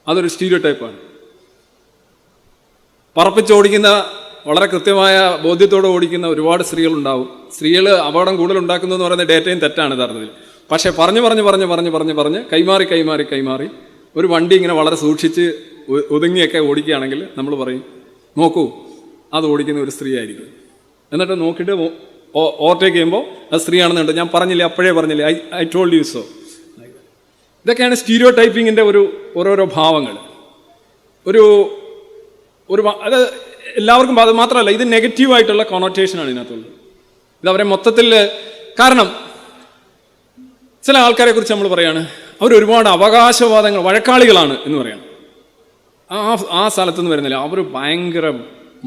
അതൊരു സ്റ്റീരിയോ ടൈപ്പാണ്. പറപ്പിച്ചോടിക്കുന്ന, വളരെ കൃത്യമായ ബോധ്യത്തോടെ ഓടിക്കുന്ന ഒരുപാട് സ്ത്രീകളുണ്ടാവും. സ്ത്രീകൾ അപകടം കൂടുതൽ ഉണ്ടാക്കുന്നു എന്ന് പറയുന്ന ഡേറ്റയും തെറ്റാണ് യഥാർത്ഥത്തിൽ. പക്ഷേ പറഞ്ഞ് കൈമാറി ഒരു വണ്ടി ഇങ്ങനെ വളരെ സൂക്ഷിച്ച് ഒതുങ്ങിയൊക്കെ ഓടിക്കുകയാണെങ്കിൽ നമ്മൾ പറയും, നോക്കൂ അത് ഓടിക്കുന്ന ഒരു സ്ത്രീ ആയിരിക്കും. എന്നിട്ട് നോക്കിയിട്ട് ഓവർടേക്ക് ചെയ്യുമ്പോൾ അത് സ്ത്രീയാണെന്നുണ്ട്. ഞാൻ പറഞ്ഞില്ലേ, അപ്പോഴേ പറഞ്ഞില്ലേ, ഐ ടോൾഡ് യു സോ. ഇതൊക്കെയാണ് സ്റ്റീരിയോ ടൈപ്പിങ്ങിൻ്റെ ഓരോരോ ഭാവങ്ങൾ. അത് എല്ലാവർക്കും അത് മാത്രമല്ല, ഇത് നെഗറ്റീവായിട്ടുള്ള കൊണോട്ടേഷനാണ് ഇതിനകത്തുള്ളത്. ഇത് അവരെ മൊത്തത്തിൽ, കാരണം ചില ആൾക്കാരെ കുറിച്ച് നമ്മൾ പറയാണ് അവരൊരുപാട് അവകാശവാദങ്ങൾ, വഴക്കാളികളാണ് എന്ന് പറയണം. ആ സ്ഥലത്തുനിന്ന് വരുന്നില്ല, അവർ ഭയങ്കര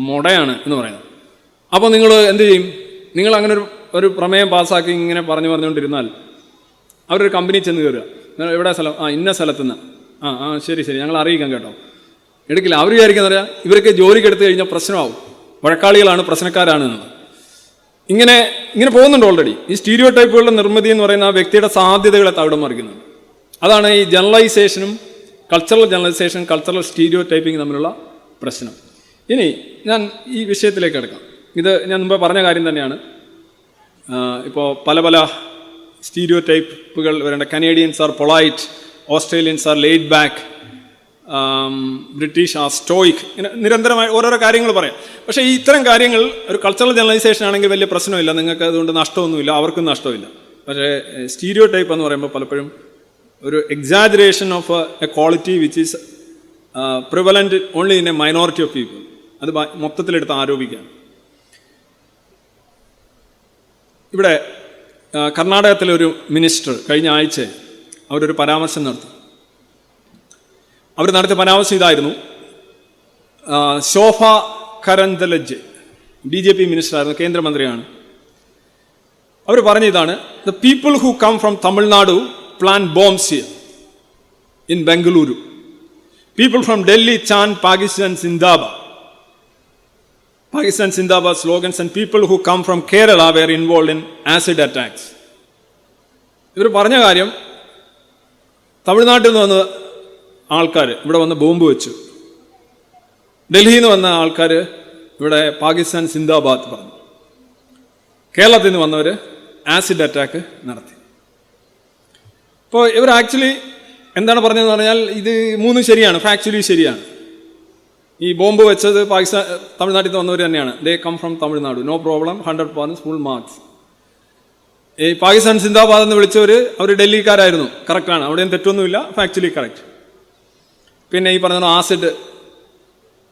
മുടയാണ് എന്ന് പറയുന്നത്. അപ്പോൾ നിങ്ങൾ എന്ത് ചെയ്യും? നിങ്ങൾ അങ്ങനെ ഒരു പ്രമേയം പാസ്സാക്കി ഇങ്ങനെ പറഞ്ഞുകൊണ്ടിരുന്നാൽ അവരൊരു കമ്പനി ചെന്ന് കയറുക, എവിടെ സ്ഥലം? ഇന്ന സ്ഥലത്തുനിന്ന്. ശരി ഞങ്ങൾ അറിയിക്കാം കേട്ടോ. എടുക്കില്ല. അവർ വിചാരിക്കുന്ന പറയാം, ഇവരൊക്കെ ജോലിക്ക് എടുത്തു കഴിഞ്ഞാൽ പ്രശ്നമാവും, വഴക്കാളികളാണ്, പ്രശ്നക്കാരാണ് എന്നത്. ഇങ്ങനെ പോകുന്നുണ്ട് ഓൾറെഡി. ഈ സ്റ്റീരിയോ ടൈപ്പുകളുടെ നിർമ്മിതി എന്ന് പറയുന്ന ആ വ്യക്തിയുടെ സാധ്യതകളെ തകിടം മറിക്കുന്നുണ്ട്. അതാണ് ഈ ജനറലൈസേഷനും cultural generalization, cultural stereotyping തമ്മിലുള്ള പ്രശ്നം. ഇനി ഞാൻ ഈ വിഷയത്തിലേക്ക് എടുക്കാം. ഇത് ഞാൻ മുമ്പ് പറഞ്ഞ കാര്യം തന്നെയാണ്. ഇപ്പോൾ പല സ്റ്റീരിയോ ടൈപ്പുകൾ വരേണ്ട. Canadians are polite, Australians are laid back, British are stoic. ഇങ്ങനെ നിരന്തരമായി ഓരോരോ കാര്യങ്ങൾ പറയാം. പക്ഷേ ഈ ഇത്തരം കാര്യങ്ങൾ ഒരു കൾച്ചറൽ ജനറലൈസേഷൻ ആണെങ്കിൽ വലിയ പ്രശ്നമില്ല, നിങ്ങൾക്ക് അതുകൊണ്ട് നഷ്ടമൊന്നുമില്ല, അവർക്കും നഷ്ടമില്ല. പക്ഷേ സ്റ്റീരിയോ ടൈപ്പ് എന്ന് പറയുമ്പോൾ പലപ്പോഴും ഒരു exaggeration of A quality which is prevalent only in A minority of people, അത് മൊത്തത്തിലെടുത്ത് ആരോപിക്കുകയാണ്. ഇവിടെ കർണാടകത്തിലൊരു മിനിസ്റ്റർ കഴിഞ്ഞ ആഴ്ച അവരൊരു പരാമർശം നടത്തി. അവർ നടത്തിയ പരാമർശം ഇതായിരുന്നു. ശോഭ കരന്തലജ് BJP മിനിസ്റ്ററായിരുന്നു, കേന്ദ്രമന്ത്രിയാണ്. അവർ പറഞ്ഞ ഇതാണ്: the people who come from Tamil Nadu plan bombs here in Bengaluru. People from Delhi chant Pakistan Zindabad. Pakistan Zindabad slogans, and people who come from Kerala were involved in acid attacks. ഇവർ പറഞ്ഞ കാര്യം, തമിഴ്നാട്ടിൽ നിന്ന് വന്ന ആൾക്കാർ ഇവിടെ വന്ന് ബോംബ് വെച്ചു, ഡൽഹിയിൽ നിന്ന് വന്ന ആൾക്കാർ ഇവിടെ പാകിസ്ഥാൻ സിന്ദാബാദ് പറഞ്ഞു, കേരളത്തിൽ നിന്ന് വന്നവർ ആസിഡ് അറ്റാക്ക് നടത്തി. അപ്പോൾ ഇവർ ആക്ച്വലി എന്താണ് പറഞ്ഞതെന്ന് പറഞ്ഞാൽ ഇത് മൂന്നും ശരിയാണ്, ഫാക്ച്വലി ശരിയാണ്. ഈ ബോംബ് വെച്ചത് തമിഴ്നാട്ടിൽ നിന്ന് വന്നവർ തന്നെയാണ്. They come from Tamil Nadu, no problem, 100% full marks. ഈ പാകിസ്ഥാൻ സിന്ദാബാദ് എന്ന് വിളിച്ചവർ അവർ ഡൽഹിക്കാരായിരുന്നു, കറക്റ്റാണ്, അവിടെയും തെറ്റൊന്നുമില്ല, ഫാക്ച്വലി കറക്റ്റ്. പിന്നെ ഈ പറഞ്ഞ ആസിഡ്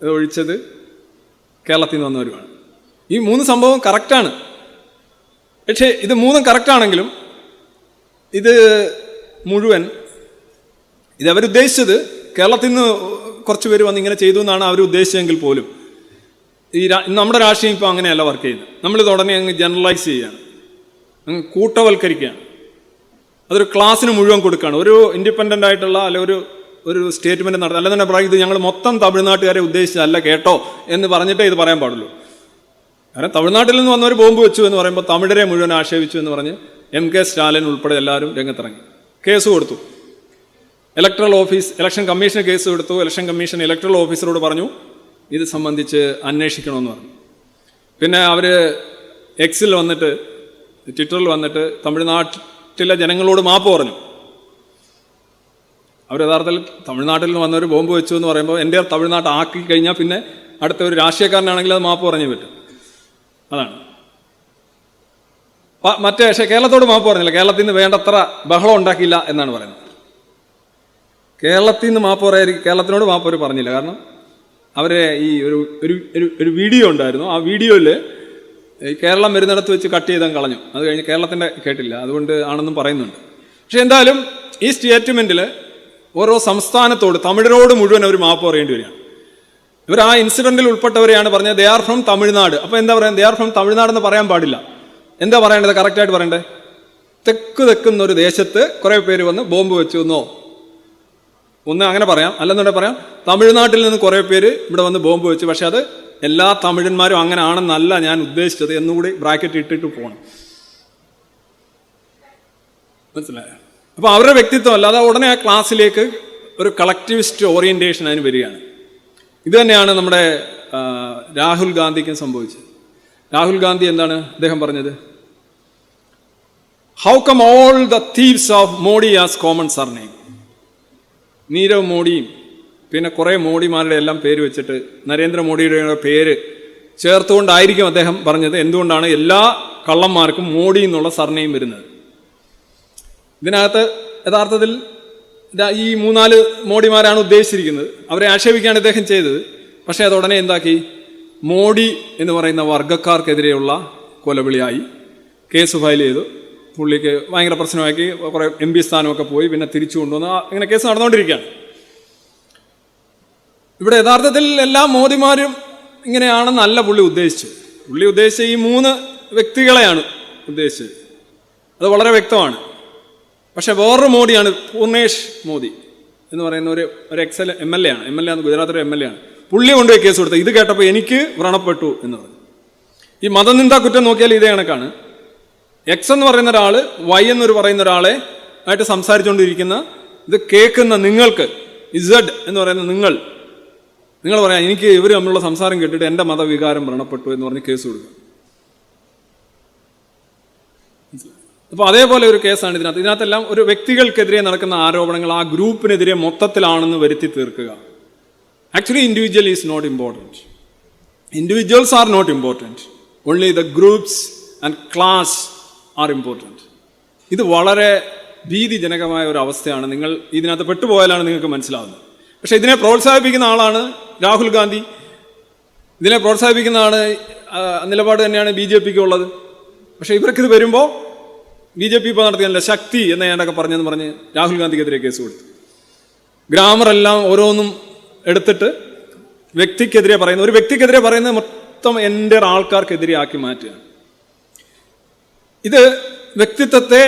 ഒഴിച്ചത് കേരളത്തിൽ നിന്ന് വന്നവരുമാണ്. ഈ മൂന്ന് സംഭവം കറക്റ്റാണ്. പക്ഷേ ഇത് മൂന്നും കറക്റ്റാണെങ്കിലും ഇത് മുഴുവൻ ഇത് അവരുദ്ദേശിച്ചത് കേരളത്തിൽ നിന്ന് കുറച്ച് പേര് വന്ന് ഇങ്ങനെ ചെയ്തു എന്നാണ് അവർ ഉദ്ദേശിച്ചെങ്കിൽ പോലും നമ്മുടെ രാഷ്ട്രീയം ഇപ്പോൾ അങ്ങനെയല്ല വർക്ക് ചെയ്യുന്നത്. നമ്മളിത് ഉടനെ അങ്ങ് ജനറലൈസ് ചെയ്യുകയാണ്, അങ്ങ് കൂട്ടവൽക്കരിക്കുകയാണ്, അതൊരു ക്ലാസ്സിന് മുഴുവൻ കൊടുക്കുകയാണ്. ഒരു ഇൻഡിപെൻഡൻ്റ് ആയിട്ടുള്ള അല്ലെങ്കിൽ ഒരു സ്റ്റേറ്റ്മെൻറ്റ് നടത്തുക, അല്ല തന്നെ പറയും ഇത് ഞങ്ങൾ മൊത്തം തമിഴ്നാട്ടുകാരെ ഉദ്ദേശിച്ചല്ല കേട്ടോ എന്ന് പറഞ്ഞിട്ടേ ഇത് പറയാൻ പാടുള്ളൂ. കാരണം തമിഴ്നാട്ടിൽ നിന്ന് വന്നവർ ബോംബ് വെച്ചു എന്ന് പറയുമ്പോൾ തമിഴരെ മുഴുവൻ ആക്ഷേപിച്ചു എന്ന് പറഞ്ഞ് MK സ്റ്റാലിൻ ഉൾപ്പെടെ എല്ലാവരും രംഗത്തിറങ്ങി, കേസ് കൊടുത്തു. ഇലക്ഷൻ കമ്മീഷന് കേസ് കൊടുത്തു. ഇലക്ഷൻ കമ്മീഷൻ ഇലക്ട്രൽ ഓഫീസറോട് പറഞ്ഞു ഇത് സംബന്ധിച്ച് അന്വേഷിക്കണമെന്ന് പറഞ്ഞു. പിന്നെ അവർ എക്സിൽ വന്നിട്ട്, ട്വിറ്ററിൽ വന്നിട്ട് തമിഴ്നാട്ടിലെ ജനങ്ങളോട് മാപ്പ് പറഞ്ഞു. അവർ യഥാർത്ഥത്തിൽ തമിഴ്നാട്ടിൽ നിന്ന് വന്നവർ ബോംബ് വെച്ചു എന്ന് പറയുമ്പോൾ എൻ്റെ തമിഴ്നാട്ട് ആക്കി കഴിഞ്ഞാൽ പിന്നെ അടുത്ത ഒരു രാഷ്ട്രീയക്കാരനാണെങ്കിൽ അത് മാപ്പ് പറഞ്ഞേ പറ്റും. അതാണ് പക്ഷേ കേരളത്തോട് മാപ്പ് പറഞ്ഞില്ല. കേരളത്തിൽ നിന്ന് വേണ്ടത്ര ബഹളം ഉണ്ടാക്കിയില്ല എന്നാണ് പറയുന്നത്. കേരളത്തിൽ നിന്ന് മാപ്പ് പറയായിരിക്കും, കേരളത്തിനോട് മാപ്പ് അവർ പറഞ്ഞില്ല. കാരണം അവരെ ഈ ഒരു വീഡിയോ ഉണ്ടായിരുന്നു. ആ വീഡിയോയിൽ കേരളം വരുന്നിടത്ത് വെച്ച് കട്ട് ചെയ്തങ്ങ് കളഞ്ഞു. അത് കഴിഞ്ഞ് കേരളത്തിൻ്റെ കേട്ടില്ല, അതുകൊണ്ട് ആണെന്നും പറയുന്നുണ്ട്. പക്ഷെ എന്തായാലും ഈ സ്റ്റേറ്റ്മെൻറ്റിൽ ഓരോ സംസ്ഥാനത്തോട്, തമിഴരോട് മുഴുവൻ അവർ മാപ്പ് പറയേണ്ടി വരികയാണ്. ഇവർ ആ ഇൻസിഡൻറ്റിൽ ഉൾപ്പെട്ടവരെയാണ് പറഞ്ഞത് ദേ ആർ ഫ്രം തമിഴ്നാട്. അപ്പോൾ എന്താ പറയുക, ദേ ആർ ഫ്രം തമിഴ്നാടെന്ന് പറയാൻ പാടില്ല. എന്താ പറയേണ്ടത്, കറക്റ്റായിട്ട് പറയണ്ടേ, തെക്കുന്നൊരു ദേശത്ത് കുറേ പേര് വന്ന് ബോംബ് വെച്ചു എന്നോ ഒന്ന് അങ്ങനെ പറയാം. അല്ലെന്നുണ്ടെങ്കിൽ പറയാം തമിഴ്നാട്ടിൽ നിന്ന് കുറേ പേര് ഇവിടെ വന്ന് ബോംബ് വെച്ചു, പക്ഷെ അത് എല്ലാ തമിഴന്മാരും അങ്ങനെ ആണെന്നല്ല ഞാൻ ഉദ്ദേശിച്ചത് എന്നുകൂടി ബ്രാക്കറ്റ് ഇട്ടിട്ട് പോകണം. മനസ്സിലായോ? അപ്പോൾ അവരുടെ വ്യക്തിത്വം അല്ലാതെ ഉടനെ ആ ക്ലാസ്സിലേക്ക് ഒരു കളക്ടിവിസ്റ്റ് ഓറിയന്റേഷൻ അതിന് വരികയാണ്. ഇത് തന്നെയാണ് നമ്മുടെ രാഹുൽ ഗാന്ധിക്കും സംഭവിച്ചത്. രാഹുൽ ഗാന്ധി എന്താണ് അദ്ദേഹം പറഞ്ഞത്? How come all the thieves of Modi as common surname. Nirav മോഡിയും പിന്നെ കുറേ മോഡിമാരുടെ എല്ലാം പേര് വെച്ചിട്ട് നരേന്ദ്രമോദിയുടെ പേര് ചേർത്തുകൊണ്ടായിരിക്കും അദ്ദേഹം പറഞ്ഞത് എന്തുകൊണ്ടാണ് എല്ലാ കള്ളന്മാർക്കും മോഡി എന്നുള്ള സർനെയിം വരുന്നത്. ഇതിനകത്ത് യഥാർത്ഥത്തിൽ ഈ 3-4 മോഡിമാരാണ് ഉദ്ദേശിച്ചിരിക്കുന്നത്. അവരെ ആക്ഷേപിക്കുകയാണ് ഇദ്ദേഹം ചെയ്തത്. പക്ഷേ അതുടനെ എന്താക്കി, മോഡി എന്ന് പറയുന്ന വർഗ്ഗക്കാർക്കെതിരെയുള്ള കൊലവിളിയായി കേസ് ഫയൽ ചെയ്തു. പുള്ളിക്ക് ഭയങ്കര പ്രശ്നമാക്കി, കുറേ MP സ്ഥാനമൊക്കെ പോയി, പിന്നെ തിരിച്ചു കൊണ്ടുവന്ന് അങ്ങനെ കേസ് നടന്നുകൊണ്ടിരിക്കുകയാണ്. ഇവിടെ യഥാർത്ഥത്തിൽ എല്ലാ മോദിമാരും ഇങ്ങനെയാണെന്നല്ല പുള്ളി ഉദ്ദേശിച്ചത്. പുള്ളി ഉദ്ദേശിച്ച ഈ 3 വ്യക്തികളെയാണ് ഉദ്ദേശിച്ചത്. അത് വളരെ വ്യക്തമാണ്. പക്ഷെ വേറൊരു മോഡിയാണ്, പൂർണേഷ് മോദി എന്ന് പറയുന്ന ഒരു MLA ആണ്. MLA ആണ്, ഗുജറാത്തിലെ MLA ആണ്. പുള്ളി കൊണ്ടുപോയി കേസ് കൊടുത്തത്. ഇത് കേട്ടപ്പോൾ എനിക്ക് വ്രണപ്പെട്ടു എന്ന് പറഞ്ഞു. ഈ മതനിന്ദാ കുറ്റം നോക്കിയാൽ ഇതേ കണക്കാണ്. X എന്ന് പറയുന്ന ഒരാൾ Y എന്നൊരു പറയുന്ന ഒരാളെ ആയിട്ട് സംസാരിച്ചുകൊണ്ടിരിക്കുന്ന ഇത് കേൾക്കുന്ന നിങ്ങൾക്ക്, Z എന്ന് പറയുന്ന നിങ്ങൾ പറയാം എനിക്ക് ഇവർ തമ്മിലുള്ള സംസാരം കേട്ടിട്ട് എൻ്റെ മതവികാരം വ്രണപ്പെട്ടു എന്ന് പറഞ്ഞ് കേസ് കൊടുക്കുക. അപ്പോൾ അതേപോലെ ഒരു കേസാണ് ഇതിനകത്തെല്ലാം ഒരു വ്യക്തികൾക്കെതിരെ നടക്കുന്ന ആരോപണങ്ങൾ ആ ഗ്രൂപ്പിനെതിരെ മൊത്തത്തിലാണെന്ന് വരുത്തി തീർക്കുക. Actually individual is not important. Individuals are not important. Only the groups and class are important. ഇത് വളരെ ഭീതിജനകമായ ഒരു അവസ്ഥയാണ്. നിങ്ങൾ ഇതിനകത്ത് പെട്ടുപോയാലാണ് നിങ്ങൾക്ക് മനസ്സിലാവുന്നത്. പക്ഷേ ഇതിനെ പ്രോത്സാഹിപ്പിക്കുന്ന ആളാണ് രാഹുൽ ഗാന്ധി. ഇതിനെ പ്രോത്സാഹിപ്പിക്കുന്നതാണ് നിലപാട് തന്നെയാണ് BJPക്ക് ഉള്ളത്. പക്ഷേ ഇവർക്കിത് വരുമ്പോൾ BJP ഇപ്പോൾ നടത്തിയല്ല ശക്തി എന്ന് ഞാനൊക്കെ പറഞ്ഞെന്ന് പറഞ്ഞ് രാഹുൽ ഗാന്ധിക്കെതിരെ കേസ് കൊടുത്തു. ഗ്രാമറെല്ലാം ഓരോന്നും എടുത്തിട്ട് വ്യക്തിക്കെതിരെ പറയുന്ന, ഒരു വ്യക്തിക്കെതിരെ പറയുന്നത് മൊത്തം എൻ്റെ ആൾക്കാർക്കെതിരെ ആക്കി മാറ്റുക. ഇത് വ്യക്തിത്വത്തെ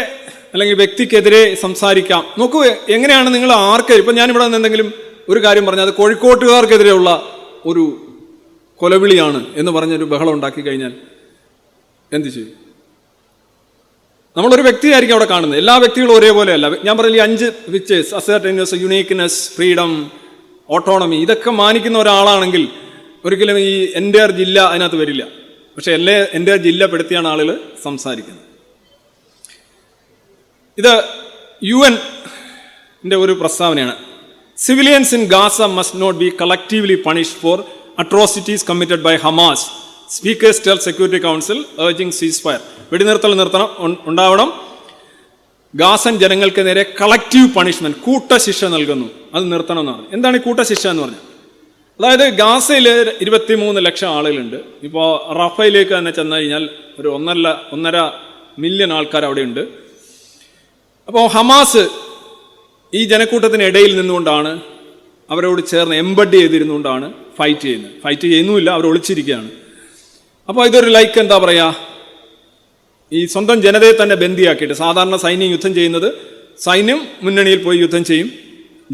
അല്ലെങ്കിൽ വ്യക്തിക്കെതിരെ സംസാരിക്കാം. നോക്കൂ എങ്ങനെയാണ് നിങ്ങൾ ആർക്ക്, ഇപ്പം ഞാനിവിടെ നിന്ന് എന്തെങ്കിലും ഒരു കാര്യം പറഞ്ഞാൽ അത് കോഴിക്കോട്ടുകാർക്കെതിരെയുള്ള ഒരു കൊലവിളിയാണ് എന്ന് പറഞ്ഞൊരു ബഹളം ഉണ്ടാക്കി കഴിഞ്ഞാൽ എന്ത് ചെയ്യും? നമ്മളൊരു വ്യക്തിയായിരിക്കും അവിടെ കാണുന്നത്. എല്ലാ വ്യക്തികളും ഒരേപോലെയല്ല. ഞാൻ പറഞ്ഞ 5 പിക്ചേഴ്സ്, അസർട്ടൈൻനെസ്, യുണീക്ക്നെസ്, ഫ്രീഡം, ഓട്ടോണമി, ഇതൊക്കെ മാനിക്കുന്ന ഒരാളാണെങ്കിൽ ഒരിക്കലും ഈ എൻ്റെ ജില്ല അതിനകത്ത് വരില്ല. പക്ഷെ എൻ്റെ ജില്ല പെടുത്തിയാണ് ആളുകൾ സംസാരിക്കുന്നത്. ഇത് UN-ന്റെ ഒരു പ്രസ്താവനയാണ്. Civilians in Gaza must not be collectively punished for atrocities committed by Hamas. Speakers tell security council urging ceasefire. വെടിനിർത്തൽ ഉണ്ടാവണം. ഗാസൻ ജനങ്ങൾക്ക് നേരെ കളക്റ്റീവ് പണിഷ്മെന്റ്, കൂട്ടശിക്ഷ നൽകുന്നു, അത് നിർത്തണം എന്നാണ്. എന്താണ് ഈ കൂട്ടശിക്ഷ എന്ന് പറഞ്ഞാൽ? അതായത് ഗാസയിൽ 23 ലക്ഷം ആളുകളുണ്ട്. ഇപ്പോൾ റഫയിലേക്ക് തന്നെ ചെന്ന് കഴിഞ്ഞാൽ ഒരു 1.5 മില്യൺ ആൾക്കാർ അവിടെ ഉണ്ട്. അപ്പോൾ ഹമാസ് ഈ ജനക്കൂട്ടത്തിനിടയിൽ നിന്നുകൊണ്ടാണ്, അവരോട് ചേർന്ന് എംബഡ് ചെയ്തിരുന്നുകൊണ്ടാണ് ഫൈറ്റ് ചെയ്യുന്നത്. ഫൈറ്റ് ചെയ്യുന്നുമില്ല, അവർ ഒളിച്ചിരിക്കുകയാണ്. അപ്പോൾ ഇതൊരു ലൈക്ക് എന്താ പറയുക, ഈ സ്വന്തം ജനതയെ തന്നെ ബന്ദിയാക്കിയിട്ട്, സാധാരണ സൈന്യം യുദ്ധം ചെയ്യുന്നത്, സൈന്യം മുന്നണിയിൽ പോയി യുദ്ധം ചെയ്യും,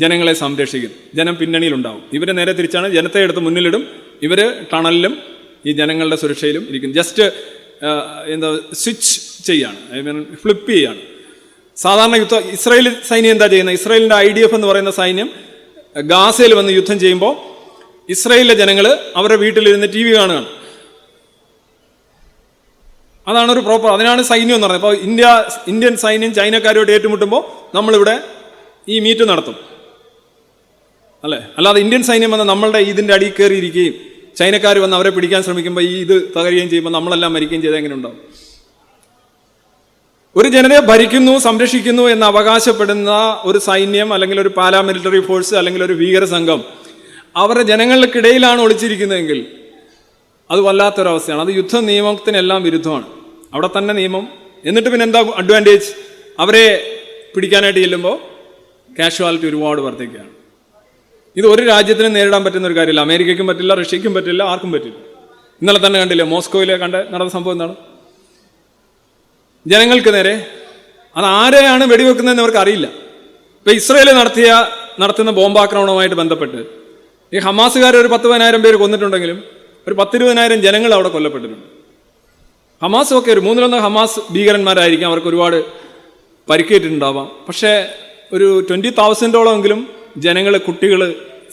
ജനങ്ങളെ സംരക്ഷിക്കും, ജനം പിന്നണിയിലുണ്ടാവും. ഇവരെ നേരെ തിരിച്ചാണ്, ജനത്തെ എടുത്ത് മുന്നിലിടും, ഇവർ ടണലിലും ഈ ജനങ്ങളുടെ സുരക്ഷയിലും ഇരിക്കും. ജസ്റ്റ് എന്താ സ്വിച്ച് ചെയ്യാണ്, ഐ മീൻ ഫ്ലിപ്പ് ചെയ്യാണ്. സാധാരണ ഇസ്രായേൽ സൈന്യം എന്താ ചെയ്യുന്നത്? ഇസ്രായേലിൻ്റെ IDF എന്ന് പറയുന്ന സൈന്യം ഗാസയിൽ വന്ന് യുദ്ധം ചെയ്യുമ്പോൾ ഇസ്രായേലിലെ ജനങ്ങൾ അവരുടെ വീട്ടിലിരുന്ന് TV കാണുകയാണ്. അതാണ് ഒരു പ്രോപ്പർ, അതിനാണ് സൈന്യം എന്ന് പറയുന്നത്. അപ്പോൾ ഇന്ത്യൻ സൈന്യം ചൈനക്കാരുമായിട്ട് ഏറ്റുമുട്ടുമ്പോൾ നമ്മളിവിടെ ഈ മീറ്റ് നടത്തും, അല്ലേ? അല്ലാതെ ഇന്ത്യൻ സൈന്യം വന്ന് നമ്മളുടെ ഇതിൻ്റെ അടിയിൽ കയറിയിരിക്കുകയും ചൈനക്കാർ വന്ന് അവരെ പിടിക്കാൻ ശ്രമിക്കുമ്പോൾ ഈ ഇത് തകരുകയും ചെയ്യുമ്പോൾ നമ്മളെല്ലാം മരിക്കുകയും ചെയ്താൽ എങ്ങനെ ഉണ്ടാവും? ഒരു ജനതയെ ഭരിക്കുന്നു, സംരക്ഷിക്കുന്നു എന്ന് അവകാശപ്പെടുന്ന ഒരു സൈന്യം, അല്ലെങ്കിൽ ഒരു പാരാമിലിറ്ററി ഫോഴ്സ്, അല്ലെങ്കിൽ ഒരു ഭീകര സംഘം അവരുടെ ജനങ്ങൾക്കിടയിലാണ് ഒളിച്ചിരിക്കുന്നതെങ്കിൽ അത് വല്ലാത്തൊരവസ്ഥയാണ്. അത് യുദ്ധ നിയമത്തിനെല്ലാം വിരുദ്ധമാണ്. അവിടെ തന്നെ നിയമം. എന്നിട്ട് പിന്നെ എന്താ അഡ്വാൻറ്റേജ്? അവരെ പിടിക്കാനായിട്ട് ചെല്ലുമ്പോൾ കാഷ്വാലിറ്റി ഒരുപാട് വർദ്ധിക്കുകയാണ്. ഇത് ഒരു രാജ്യത്തിനും നേരിടാൻ പറ്റുന്ന ഒരു കാര്യമില്ല. അമേരിക്കയ്ക്കും പറ്റില്ല, റഷ്യയ്ക്കും പറ്റില്ല, ആർക്കും പറ്റില്ല. ഇന്നലെ തന്നെ കണ്ടില്ലേ മോസ്കോയിലെ നടന്ന സംഭവം എന്താണ്? ജനങ്ങൾക്ക് നേരെ. അത് ആരെയാണ് വെടിവെക്കുന്നതെന്ന് അവർക്ക് അറിയില്ല. ഇപ്പൊ ഇസ്രയേൽ നടത്തുന്ന ബോംബാക്രമണവുമായിട്ട് ബന്ധപ്പെട്ട് ഈ ഹമാസുകാർ ഒരു 10,000 പേര് കൊന്നിട്ടുണ്ടെങ്കിലും ഒരു 10,000-20,000 ജനങ്ങൾ അവിടെ കൊല്ലപ്പെട്ടിട്ടുണ്ട്. ഹമാസും ഒക്കെ ഒരു 1/3 ഹമാസ് ഭീകരന്മാരായിരിക്കും, അവർക്ക് ഒരുപാട് പരിക്കേറ്റിട്ടുണ്ടാവാം. പക്ഷേ ഒരു 20,000-ഓളമെങ്കിലും ജനങ്ങൾ, കുട്ടികൾ,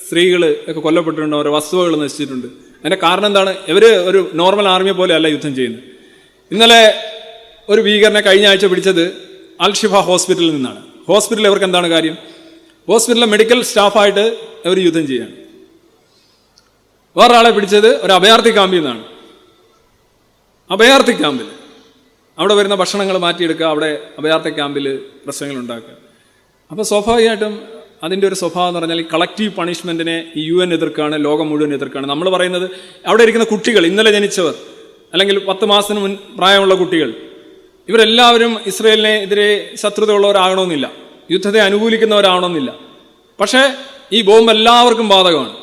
സ്ത്രീകൾ ഒക്കെ കൊല്ലപ്പെട്ടിട്ടുണ്ട്, അവരുടെ വസ്തുവകൾ നശിച്ചിട്ടുണ്ട്. അതിൻ്റെ കാരണം എന്താണ്? ഇവർ ഒരു നോർമൽ ആർമിയെ പോലെ അല്ല യുദ്ധം ചെയ്യുന്നത്. ഇന്നലെ ഒരു ഭീകരനെ കഴിഞ്ഞ ആഴ്ച പിടിച്ചത് അൽ-ഷിഫ ഹോസ്പിറ്റലിൽ നിന്നാണ്. ഹോസ്പിറ്റലിൽ അവർക്ക് എന്താണ് കാര്യം? ഹോസ്പിറ്റലിലെ മെഡിക്കൽ സ്റ്റാഫായിട്ട് അവർ യുദ്ധം ചെയ്യാണ്. വേറൊരാളെ പിടിച്ചത് ഒരു അഭയാർത്ഥി ക്യാമ്പിൽ നിന്നാണ്. അഭയാർത്ഥി ക്യാമ്പിൽ അവിടെ വരുന്ന ഭക്ഷണങ്ങൾ മാറ്റിയെടുക്കുക, അവിടെ അഭയാർത്ഥി ക്യാമ്പിൽ പ്രശ്നങ്ങൾ ഉണ്ടാക്കുക. അപ്പോൾ സ്വാഭാവികമായിട്ടും അതിൻ്റെ ഒരു സ്വഭാവം എന്ന് പറഞ്ഞാൽ ഈ കളക്റ്റീവ് പണിഷ്മെൻറ്റിനെ ഈ UN എതിർക്കാണ്, ലോകം മുഴുവൻ എതിർക്കാണ്. നമ്മൾ പറയുന്നത് അവിടെ ഇരിക്കുന്ന കുട്ടികൾ, ഇന്നലെ ജനിച്ചവർ, അല്ലെങ്കിൽ 10 മാസത്തിന് പ്രായമുള്ള കുട്ടികൾ, ഇവരെല്ലാവരും ഇസ്രയേലിനെതിരെ ശത്രുതയുള്ളവരാകണമെന്നില്ല, യുദ്ധത്തെ അനുകൂലിക്കുന്നവരാകണമെന്നില്ല. പക്ഷേ ഈ ബോംബ് എല്ലാവർക്കും ബാധകമാണ്.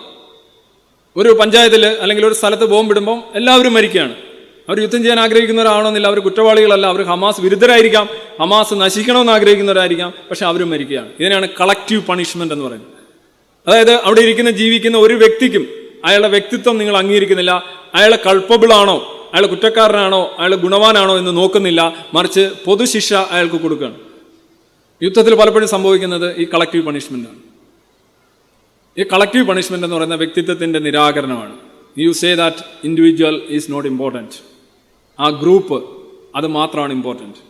ഒരു പഞ്ചായത്തിൽ അല്ലെങ്കിൽ ഒരു സ്ഥലത്ത് ബോംബിടുമ്പം എല്ലാവരും മരിക്കുകയാണ്. അവർ യുദ്ധം ചെയ്യാൻ ആഗ്രഹിക്കുന്നവരാകണമെന്നില്ല, അവർ കുറ്റവാളികളല്ല, അവർ ഹമാസ് വിരുദ്ധരായിരിക്കാം, ഹമാസ് നശിക്കണമെന്ന് ആഗ്രഹിക്കുന്നവരായിരിക്കാം, പക്ഷെ അവരും മരിക്കുകയാണ്. ഇതിനാണ് കളക്റ്റീവ് പണിഷ്മെന്റ് എന്ന് പറയുന്നത്. അതായത് അവിടെ ജീവിക്കുന്ന ഒരു വ്യക്തിക്കും അയാളുടെ വ്യക്തിത്വം നിങ്ങൾ അംഗീകരിക്കുന്നില്ല, അയാൾ കൾപ്പബിൾ ആണോ, അയാൾ കുറ്റക്കാരനാണോ, അയാൾ ഗുണവാനാണോ എന്ന് നോക്കുന്നില്ല, മറിച്ച് പൊതുശിക്ഷ അയാൾക്ക് കൊടുക്കുകയാണ്. യുദ്ധത്തിൽ പലപ്പോഴും സംഭവിക്കുന്നത് ഈ കളക്റ്റീവ് പണിഷ്മെന്റാണ്. ഈ കളക്റ്റീവ് പണിഷ്മെന്റ് എന്ന് പറയുന്ന വ്യക്തിത്വത്തിൻ്റെ നിരാകരണമാണ്. You say that individual is not important, ആ ഗ്രൂപ്പ് അത് മാത്രമാണ് ഇമ്പോർട്ടൻറ്റ്.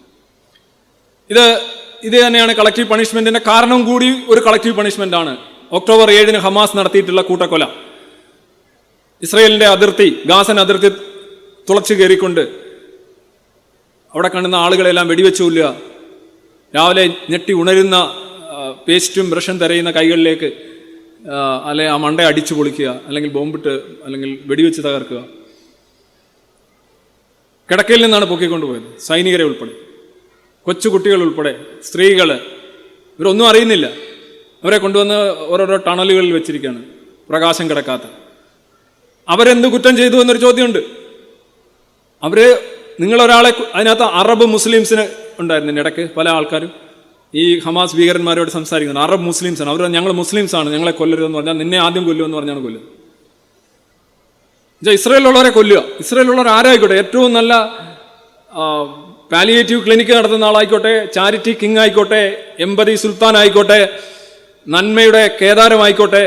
ഇത് തന്നെയാണ് കളക്റ്റീവ് പണിഷ്മെന്റിന്റെ കാരണം കൂടി. ഒരു കളക്റ്റീവ് പണിഷ്മെന്റ് ആണ് ഒക്ടോബർ 7 ഹമാസ് നടത്തിയിട്ടുള്ള കൂട്ടക്കൊല. ഇസ്രയേലിന്റെ അതിർത്തി, ഗാസൻ അതിർത്തി തുളച്ചു കയറിക്കൊണ്ട് അവിടെ കാണുന്ന ആളുകളെല്ലാം വെടിവെച്ച് കൊല്ലുക, രാവിലെ ഞെട്ടി ഉണരുന്ന പേസ്റ്റും ബ്രഷും തിരയുന്ന കൈകളിലേക്ക് അല്ലെ ആ മണ്ട അടിച്ചു പൊളിക്കുക, അല്ലെങ്കിൽ ബോംബിട്ട് അല്ലെങ്കിൽ വെടിവെച്ച് തകർക്കുക. കിടക്കയിൽ നിന്നാണ് പൊക്കിക്കൊണ്ടുപോയത്, സൈനികരെ ഉൾപ്പെടെ, കൊച്ചുകുട്ടികൾ ഉൾപ്പെടെ, സ്ത്രീകൾ, ഇവരൊന്നും അറിയുന്നില്ല. അവരെ കൊണ്ടുവന്ന് ഓരോരോ ടണലുകളിൽ വെച്ചിരിക്കുകയാണ്, പ്രകാശം കിടക്കാത്ത. അവരെന്ത് കുറ്റം ചെയ്തു എന്നൊരു ചോദ്യമുണ്ട്. നിങ്ങളൊരാളെ, അതിനകത്ത് അറബ് മുസ്ലിംസിന് ഉണ്ടായിരുന്നു ഇടയ്ക്ക് പല ആൾക്കാരും ഈ ഹമാസ് ഭീകരന്മാരോട് സംസാരിക്കുന്നത്. അറബ് മുസ്ലിംസാണ്, അവർ ഞങ്ങൾ മുസ്ലിംസാണ്, ഞങ്ങളെ കൊല്ലരുതെന്ന് പറഞ്ഞാൽ നിന്നെ ആദ്യം കൊല്ലുമെന്ന് പറഞ്ഞാണ് കൊല്ലുന്നത്. ഇസ്രയേലുള്ളവരെ കൊല്ലുക. ഇസ്രയേലുള്ളവർ ആരായിക്കോട്ടെ, ഏറ്റവും നല്ല പാലിയേറ്റീവ് ക്ലിനിക്ക് നടത്തുന്ന ആളായിക്കോട്ടെ, ചാരിറ്റി കിങ് ആയിക്കോട്ടെ, എമ്പതി സുൽത്താൻ ആയിക്കോട്ടെ, നന്മയുടെ കേദാരമായിക്കോട്ടെ,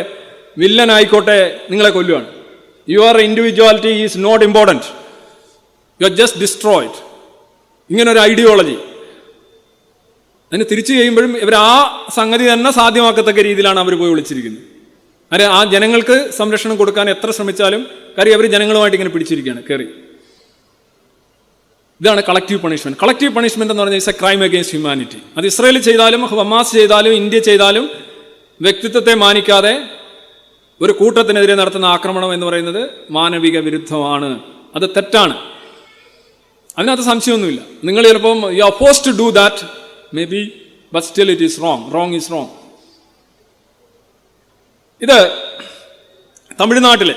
വില്ലൻ ആയിക്കോട്ടെ, നിങ്ങളെ കൊല്ലുകയാണ്. Your individuality is not important, you are just destroyed. ഇങ്ങനൊരു ഐഡിയോളജി. അതിന് തിരിച്ചു ചെയ്യുമ്പോഴും ഇവർ ആ സംഗതി തന്നെ സാധ്യമാക്കത്തക്ക രീതിയിലാണ് അവർ പോയി വിളിച്ചിരിക്കുന്നത്. കാര്യം ആ ജനങ്ങൾക്ക് സംരക്ഷണം കൊടുക്കാൻ എത്ര ശ്രമിച്ചാലും കാര്യം അവർ ജനങ്ങളുമായിട്ട് ഇങ്ങനെ പിടിച്ചിരിക്കുകയാണ് കയറി. ഇതാണ് കളക്റ്റീവ് പണിഷ്മെന്റ്. കളക്റ്റീവ് പണിഷ്മെന്റ് എന്ന് പറഞ്ഞാൽ it's A crime against humanity. അത് ഇസ്രയേൽ ചെയ്താലും ഹമാസ് ചെയ്താലും ഇന്ത്യ ചെയ്താലും വ്യക്തിത്വത്തെ മാനിക്കാതെ ഒരു കൂട്ടത്തിനെതിരെ നടത്തുന്ന ആക്രമണം എന്ന് പറയുന്നത് മാനവിക വിരുദ്ധമാണ്, അത് തെറ്റാണ്, അതിനകത്ത് സംശയമൊന്നുമില്ല. നിങ്ങൾ ചിലപ്പം you are forced to do that maybe, but still it is wrong. Wrong is wrong. ഇത് തമിഴ്നാട്ടിലെ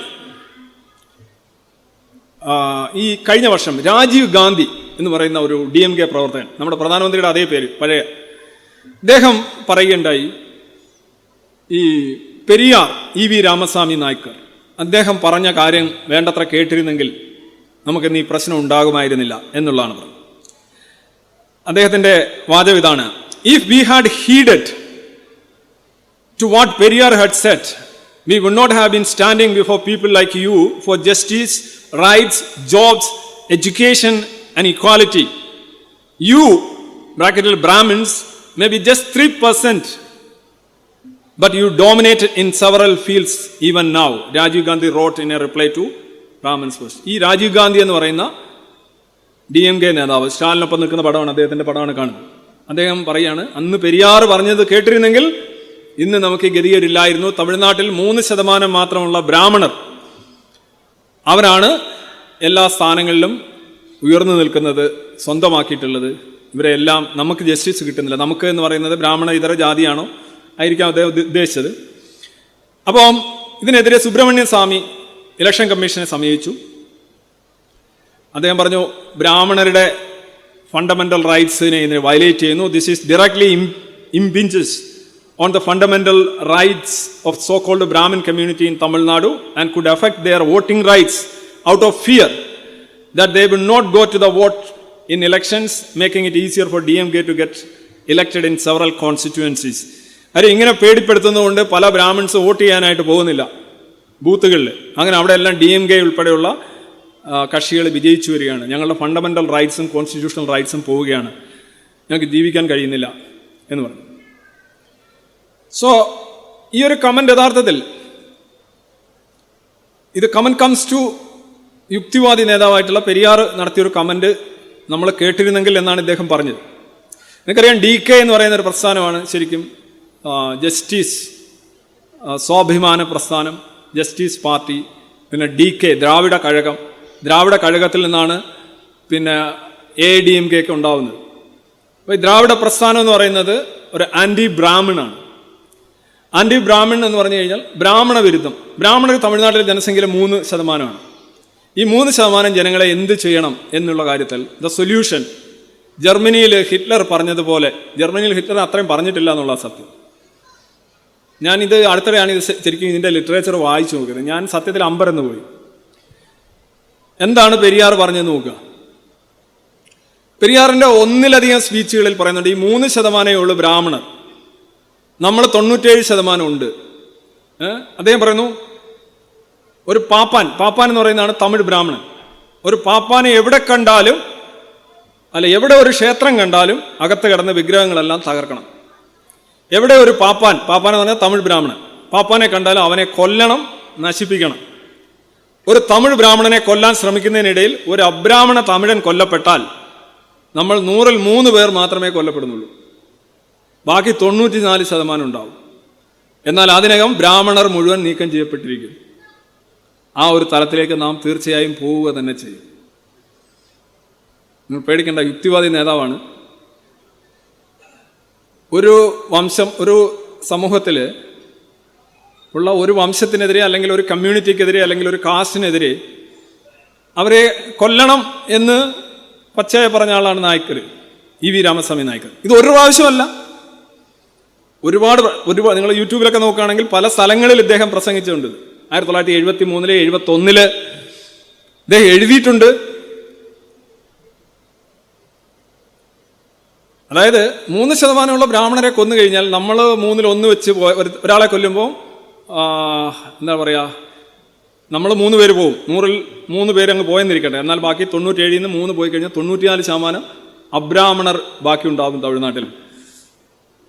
ഈ കഴിഞ്ഞ വർഷം രാജീവ് ഗാന്ധി എന്ന് പറയുന്ന ഒരു DMK പ്രവർത്തകൻ, നമ്മുടെ പ്രധാനമന്ത്രിയുടെ അതേ പേര് പഴയ, അദ്ദേഹം പറയുകയുണ്ടായി, ഈ പെരിയാർ EV രാമസ്വാമി നായ്ക്കർ അദ്ദേഹം പറഞ്ഞ കാര്യം വേണ്ടത്ര കേട്ടിരുന്നെങ്കിൽ നമുക്കിന്ന് ഈ പ്രശ്നം ഉണ്ടാകുമായിരുന്നില്ല എന്നുള്ളതാണ് പറഞ്ഞത്. അദ്ദേഹത്തിൻ്റെ വാചകം ഇതാണ്: if we had heeded to what Periyar had said, we would not have been standing before people like you for justice, rights, jobs, education and equality. You, bracketed Brahmins, may be just 3%, but you dominate in several fields even now. Rajiv Gandhi wrote in a reply to Brahmins First. ഈ രാജീവ് ഗാന്ധി എന്ന് പറയുന്ന DMK നേതാവ്, സ്റ്റാലിനൊപ്പം നിൽക്കുന്ന പടമാണ്, അദ്ദേഹത്തിൻ്റെ പടമാണ് കാണുന്നത്. അദ്ദേഹം പറയാണ്, അന്ന് പെരിയാർ പറഞ്ഞത് കേട്ടിരുന്നെങ്കിൽ ഇന്ന് നമുക്ക് ഗതികേടില്ലായിരുന്നു. തമിഴ്നാട്ടിൽ 3% മാത്രമുള്ള ബ്രാഹ്മണർ, അവരാണ് എല്ലാ സ്ഥാനങ്ങളിലും ഉയർന്നു നിൽക്കുന്നത്, സ്വന്തമാക്കിയിട്ടുള്ളത്. ഇവരെല്ലാം നമുക്ക് ജസ്റ്റിസ് കിട്ടുന്നില്ല. നമുക്ക് എന്ന് പറയുന്നത് ബ്രാഹ്മണ ഇതര ജാതിയാണോ ആയിരിക്കാം അദ്ദേഹം ഉദ്ദേശിച്ചത്. അപ്പം ഇതിനെതിരെ സുബ്രഹ്മണ്യ സ്വാമി ഇലക്ഷൻ കമ്മീഷനെ സമീപിച്ചു. അദ്ദേഹം പറഞ്ഞു, ബ്രാഹ്മണരുടെ ഫണ്ടമെന്റൽ റൈറ്റ്സിനെ ഇതിനെ വയലേറ്റ് ചെയ്യുന്നു. This is directly impinges on the fundamental rights of so-called Brahmin community in Tamil Nadu and could affect their voting rights out of fear that they will not go to the vote in elections, making it easier for DMK to get elected in several constituencies. ഇങ്ങനെ പേടിപ്പെടുത്തുന്നതുകൊണ്ട് പല Brahmins vote ചെയ്യാനായിട്ട് പോകുന്നില്ല ബൂത്തുകളിൽ. അങ്ങനെ അവിടെ എല്ലാം DMK ഉൾപ്പെടെയുള്ള കക്ഷികൾ വിജയിച്ചു വരികയാണ്. ഞങ്ങളുടെ ഫണ്ടമെന്റൽ റൈറ്റ്സും കോൺസ്റ്റിറ്റ്യൂഷണൽ റൈറ്റ്സും പോവുകയാണ്, ഞങ്ങൾക്ക് ജീവിക്കാൻ കഴിയുന്നില്ല എന്ന് പറഞ്ഞു. സോ ഈ ഒരു കമന്റ് യഥാർത്ഥത്തിൽ ഇത് കമന്റ് കംസ് ടു യുക്തിവാദി നേതാവായിട്ടുള്ള പെരിയാർ നടത്തിയൊരു കമന്റ് നമ്മൾ കേട്ടിരുന്നെങ്കിൽ എന്നാണ് ഇദ്ദേഹം പറഞ്ഞത്. നിങ്ങൾക്കറിയാം, DK എന്ന് പറയുന്ന ഒരു പ്രസ്ഥാനമാണ് ശരിക്കും ജസ്റ്റിസ് സ്വാഭിമാന പ്രസ്ഥാനം, ജസ്റ്റിസ് പാർട്ടി, പിന്നെ DK ദ്രാവിഡ കഴകം. ദ്രാവിഡ കഴകത്തിൽ നിന്നാണ് പിന്നെ AIDMK ഒക്കെ ഉണ്ടാവുന്നത്. അപ്പോൾ ഈ ദ്രാവിഡ പ്രസ്ഥാനം എന്ന് പറയുന്നത് ഒരു ആൻറ്റി ബ്രാഹ്മണാണ്. ആൻറ്റി ബ്രാഹ്മൺ എന്ന് പറഞ്ഞു കഴിഞ്ഞാൽ ബ്രാഹ്മണ വിരുദ്ധം. ബ്രാഹ്മണർ തമിഴ്നാട്ടിലെ ജനസംഖ്യയിലെ 3%. ഈ 3% ജനങ്ങളെ എന്ത് ചെയ്യണം എന്നുള്ള കാര്യത്തിൽ ദ സൊല്യൂഷൻ, ജർമ്മനിയിൽ ഹിറ്റ്ലർ പറഞ്ഞതുപോലെ, ജർമ്മനിയിൽ ഹിറ്റ്ലർ അത്രയും പറഞ്ഞിട്ടില്ല എന്നുള്ള സത്യം. ഞാനിത് അടുത്തിടെയാണ് ഇത് ശരിക്കും ഇതിൻ്റെ ലിറ്ററേച്ചർ വായിച്ചു നോക്കിയത്. ഞാൻ സത്യത്തിൽ അമ്പരന്ന് പോയി. എന്താണ് പെരിയാർ പറഞ്ഞതെന്ന് നോക്കുക. പെരിയാറിൻ്റെ ഒന്നിലധികം സ്പീച്ചുകളിൽ പറയുന്നുണ്ട്, ഈ 3% ഉള്ളൂ ബ്രാഹ്മണർ, നമ്മൾ 97% ഉണ്ട്. അദ്ദേഹം പറയുന്നു, ഒരു പാപ്പാൻ എന്ന് പറയുന്നതാണ് തമിഴ് ബ്രാഹ്മണൻ. ഒരു പാപ്പാനെ എവിടെ കണ്ടാലും, അല്ല എവിടെ ഒരു ക്ഷേത്രം കണ്ടാലും അകത്ത് കിടന്ന വിഗ്രഹങ്ങളെല്ലാം തകർക്കണം. എവിടെ ഒരു പാപ്പാൻ എന്ന് പറഞ്ഞാൽ തമിഴ് ബ്രാഹ്മണൻ, പാപ്പാനെ കണ്ടാലും അവനെ കൊല്ലണം, നശിപ്പിക്കണം. ഒരു തമിഴ് ബ്രാഹ്മണനെ കൊല്ലാൻ ശ്രമിക്കുന്നതിനിടയിൽ ഒരു അബ്രാഹ്മണ തമിഴൻ കൊല്ലപ്പെട്ടാൽ നമ്മൾ 100-ൽ 3 പേർ മാത്രമേ കൊല്ലപ്പെടുന്നുള്ളൂ, ബാക്കി 94% ഉണ്ടാവും. എന്നാൽ അതിനകം ബ്രാഹ്മണർ മുഴുവൻ നീക്കം ചെയ്യപ്പെട്ടിരിക്കും. ആ ഒരു തലത്തിലേക്ക് നാം തീർച്ചയായും പോവുക തന്നെ ചെയ്യും. നിങ്ങൾ പേടിക്കേണ്ട, യുക്തിവാദി നേതാവാണ്. ഒരു വംശം, ഒരു സമൂഹത്തിൽ ഉള്ള ഒരു വംശത്തിനെതിരെ അല്ലെങ്കിൽ ഒരു കമ്മ്യൂണിറ്റിക്കെതിരെ അല്ലെങ്കിൽ ഒരു കാസ്റ്റിനെതിരെ അവരെ കൊല്ലണം എന്ന് പച്ചയായി പറഞ്ഞ ആളാണ് നായ്ക്കർ, EV രാമസ്വാമി നായ്ക്കർ. ഇത് ഒരു പ്രാവശ്യമല്ല, ഒരുപാട് നിങ്ങൾ യൂട്യൂബിലൊക്കെ നോക്കുകയാണെങ്കിൽ പല സ്ഥലങ്ങളിൽ ഇദ്ദേഹം പ്രസംഗിച്ചിട്ടുണ്ട്. 1973, 71 ഇദ്ദേഹം എഴുതിയിട്ടുണ്ട്. അതായത് 3% ബ്രാഹ്മണരെ കൊന്നു കഴിഞ്ഞാൽ നമ്മൾ 3-ൽ 1 വെച്ച് ഒരാളെ കൊല്ലുമ്പോൾ എന്താ പറയുക, നമ്മൾ 3 പേര് പോകും. 100-ൽ 3 പേര് അങ്ങ് പോയെന്നിരിക്കട്ടെ. എന്നാൽ ബാക്കി 97-ൽ നിന്ന് 3 പോയി കഴിഞ്ഞാൽ 94% അബ്രാഹ്മണർ ബാക്കി ഉണ്ടാകും തമിഴ്നാട്ടിൽ.